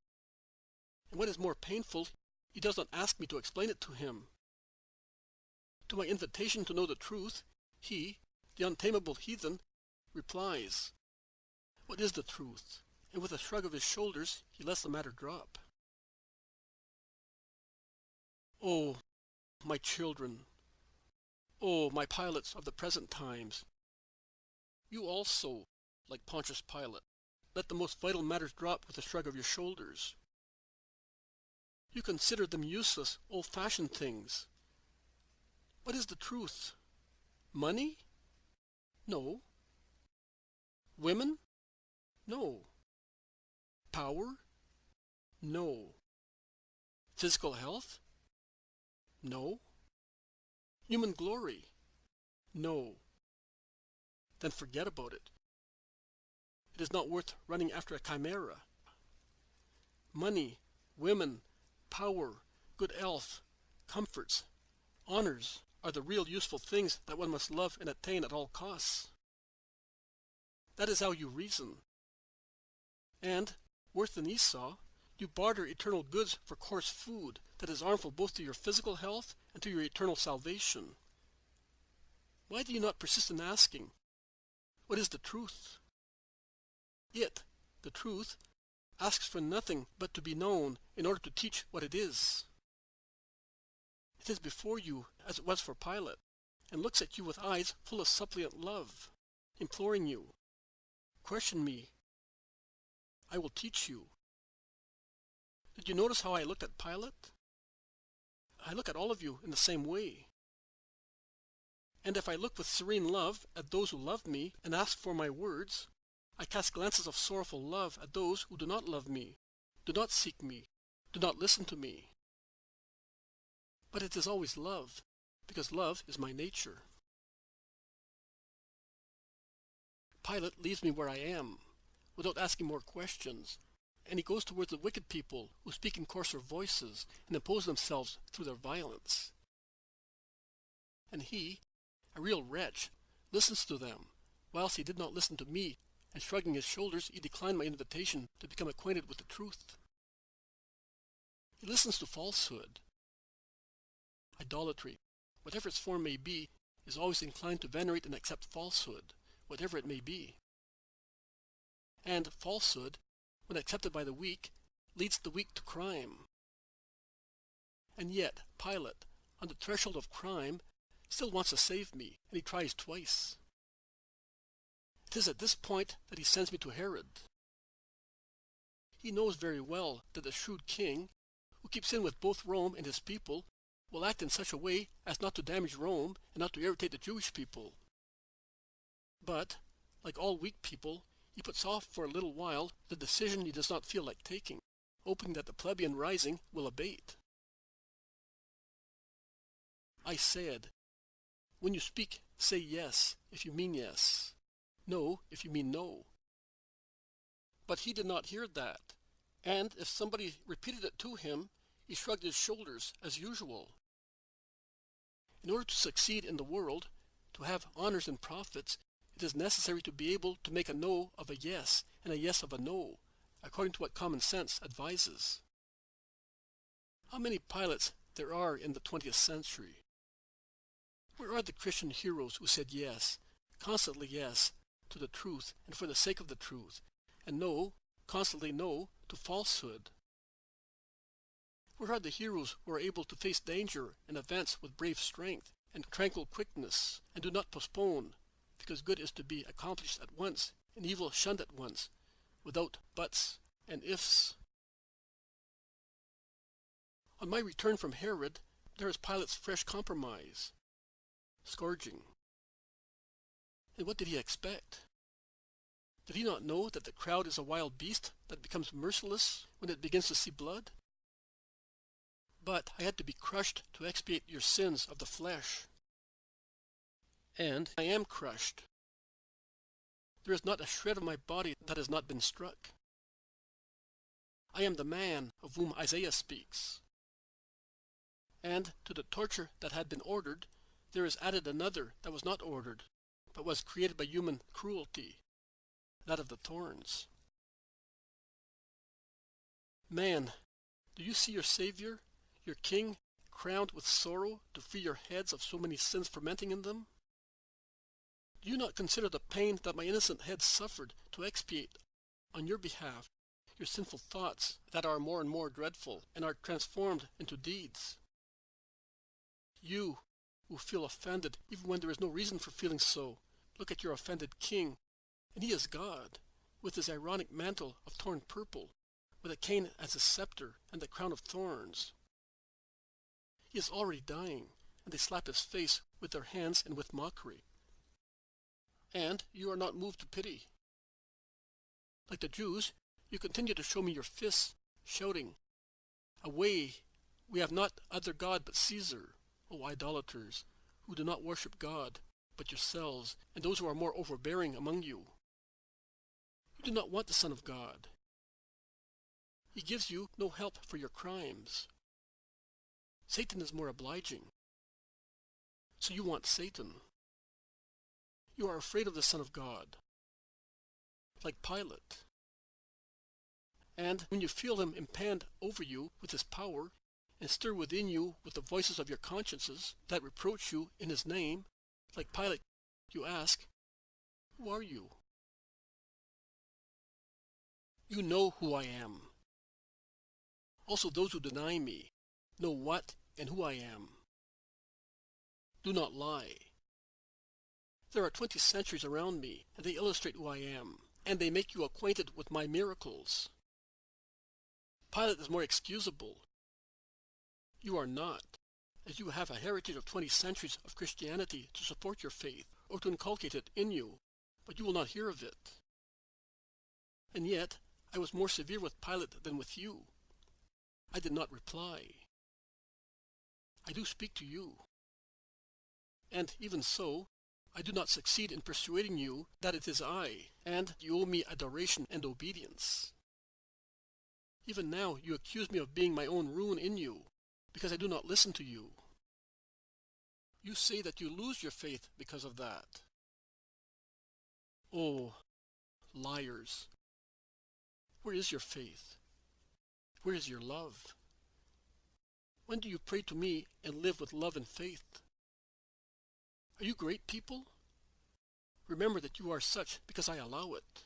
S1: And what is more painful, he does not ask me to explain it to him. To my invitation to know the truth, he, the untamable heathen, replies, What is the truth? And with a shrug of his shoulders, he lets the matter drop. Oh, my children! Oh, my pilots of the present times! You also, like Pontius Pilate, let the most vital matters drop with a shrug of your shoulders. You consider them useless, old-fashioned things. What is the truth? Money? No. Women? No. Power? No. Physical health? No. Human glory? No. Then forget about it. It is not worth running after a chimera. Money, women, power, good health, comforts, honors are the real useful things that one must love and attain at all costs. That is how you reason. And, worse than Esau, you barter eternal goods for coarse food that is harmful both to your physical health and to your eternal salvation. Why do you not persist in asking, what is the truth? It, the truth, asks for nothing but to be known in order to teach what it is. It is before you as it was for Pilate, and looks at you with eyes full of suppliant love, imploring you, question me. I will teach you. Did you notice how I looked at Pilate? I look at all of you in the same way. And if I look with serene love at those who love me and ask for my words, I cast glances of sorrowful love at those who do not love me, do not seek me, do not listen to me. But it is always love, because love is my nature. Pilate leaves me where I am, without asking more questions, and he goes towards the wicked people who speak in coarser voices and impose themselves through their violence. And he, a real wretch, listens to them, whilst he did not listen to me, and shrugging his shoulders, he declined my invitation to become acquainted with the truth. He listens to falsehood. Idolatry, whatever its form may be, is always inclined to venerate and accept falsehood, whatever it may be. And falsehood, when accepted by the weak, leads the weak to crime. And yet Pilate, on the threshold of crime, still wants to save me, and he tries twice. It is at this point that he sends me to Herod. He knows very well that the shrewd king, who keeps in with both Rome and his people, will act in such a way as not to damage Rome and not to irritate the Jewish people. But, like all weak people, he puts off for a little while the decision he does not feel like taking, hoping that the plebeian rising will abate. I said, when you speak, say yes, if you mean yes. No, if you mean no. But he did not hear that, and if somebody repeated it to him, he shrugged his shoulders as usual. In order to succeed in the world, to have honors and profits, it is necessary to be able to make a no of a yes and a yes of a no, according to what common sense advises. How many Pilates there are in the 20th century? Where are the Christian heroes who said yes, constantly yes, to the truth and for the sake of the truth, and no, constantly no, to falsehood? Where are the heroes who are able to face danger and advance with brave strength and tranquil quickness, and do not postpone, because good is to be accomplished at once and evil shunned at once, without buts and ifs? On my return from Herod, there is Pilate's fresh compromise. Scourging. And what did he expect? Did he not know that the crowd is a wild beast that becomes merciless when it begins to see blood? But I had to be crushed to expiate your sins of the flesh. And I am crushed. There is not a shred of my body that has not been struck. I am the man of whom Isaiah speaks. And to the torture that had been ordered, there is added another that was not ordered, but was created by human cruelty, that of the thorns. Man, do you see your Savior, your King, crowned with sorrow to free your heads of so many sins fermenting in them? Do you not consider the pain that my innocent head suffered to expiate on your behalf your sinful thoughts that are more and more dreadful and are transformed into deeds? You, who feel offended even when there is no reason for feeling so, look at your offended king, and he is God, with his ironic mantle of torn purple, with a cane as a scepter and the crown of thorns. He is already dying, and they slap his face with their hands and with mockery. And you are not moved to pity. Like the Jews, you continue to show me your fists, shouting, "Away! We have not other God but Caesar, O idolaters, who do not worship God, but yourselves, and those who are more overbearing among you. You do not want the Son of God. He gives you no help for your crimes. Satan is more obliging. So you want Satan. You are afraid of the Son of God, like Pilate. And when you feel him impend over you with his power, and stir within you with the voices of your consciences that reproach you in his name, like Pilate, you ask, "Who are you?" You know who I am. Also those who deny me know what and who I am. Do not lie. There are 20 centuries around me, and they illustrate who I am, and they make you acquainted with my miracles. Pilate is more excusable. You are not, as you have a heritage of 20 centuries of Christianity to support your faith, or to inculcate it in you, but you will not hear of it. And yet, I was more severe with Pilate than with you. I did not reply. I do speak to you. And even so, I do not succeed in persuading you that it is I, and you owe me adoration and obedience. Even now you accuse me of being my own ruin in you, because I do not listen to you. You say that you lose your faith because of that. Oh, liars! Where is your faith? Where is your love? When do you pray to me and live with love and faith? Are you great people? Remember that you are such because I allow it.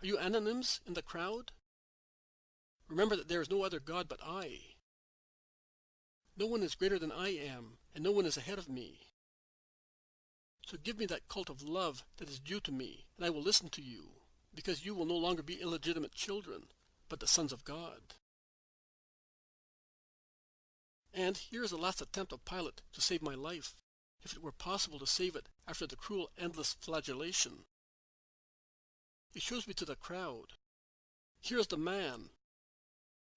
S1: Are you anonyms in the crowd? Remember that there is no other God but I. No one is greater than I am, and no one is ahead of me. So give me that cult of love that is due to me, and I will listen to you, because you will no longer be illegitimate children, but the sons of God. And here is the last attempt of Pilate to save my life, if it were possible to save it after the cruel, endless flagellation. He shows me to the crowd. Here is the man.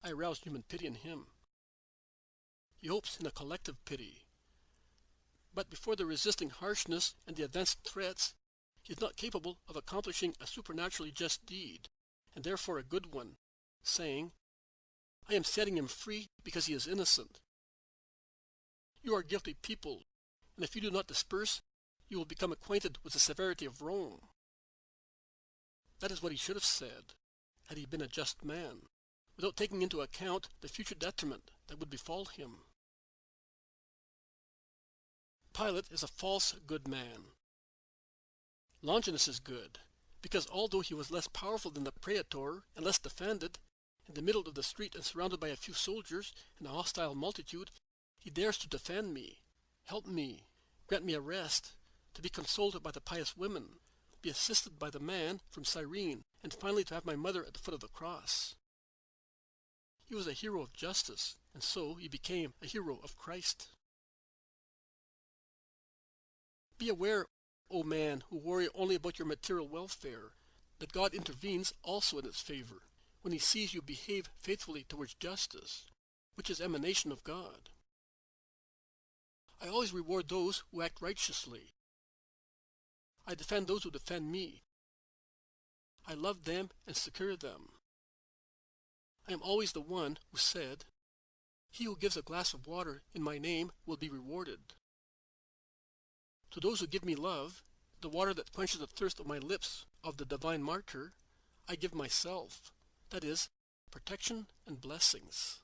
S1: I arouse human pity in him. He hopes in a collective pity. But before the resisting harshness and the advanced threats, he is not capable of accomplishing a supernaturally just deed, and therefore a good one, saying, "I am setting him free because he is innocent." You are guilty people, and if you do not disperse, you will become acquainted with the severity of Rome. That is what he should have said, had he been a just man, without taking into account the future detriment that would befall him. Pilate is a false good man. Longinus is good, because although he was less powerful than the praetor and less defended, in the middle of the street and surrounded by a few soldiers and a hostile multitude, he dares to defend me, help me, grant me a rest, to be consoled by the pious women, be assisted by the man from Cyrene, and finally to have my mother at the foot of the cross. He was a hero of justice, and so he became a hero of Christ. Be aware, O man who worry only about your material welfare, that God intervenes also in its favor, when he sees you behave faithfully towards justice, which is emanation of God. I always reward those who act righteously. I defend those who defend me. I love them and succor them. I am always the one who said, "He who gives a glass of water in my name will be rewarded." To those who give me love, the water that quenches the thirst of my lips of the divine martyr, I give myself, that is, protection and blessings.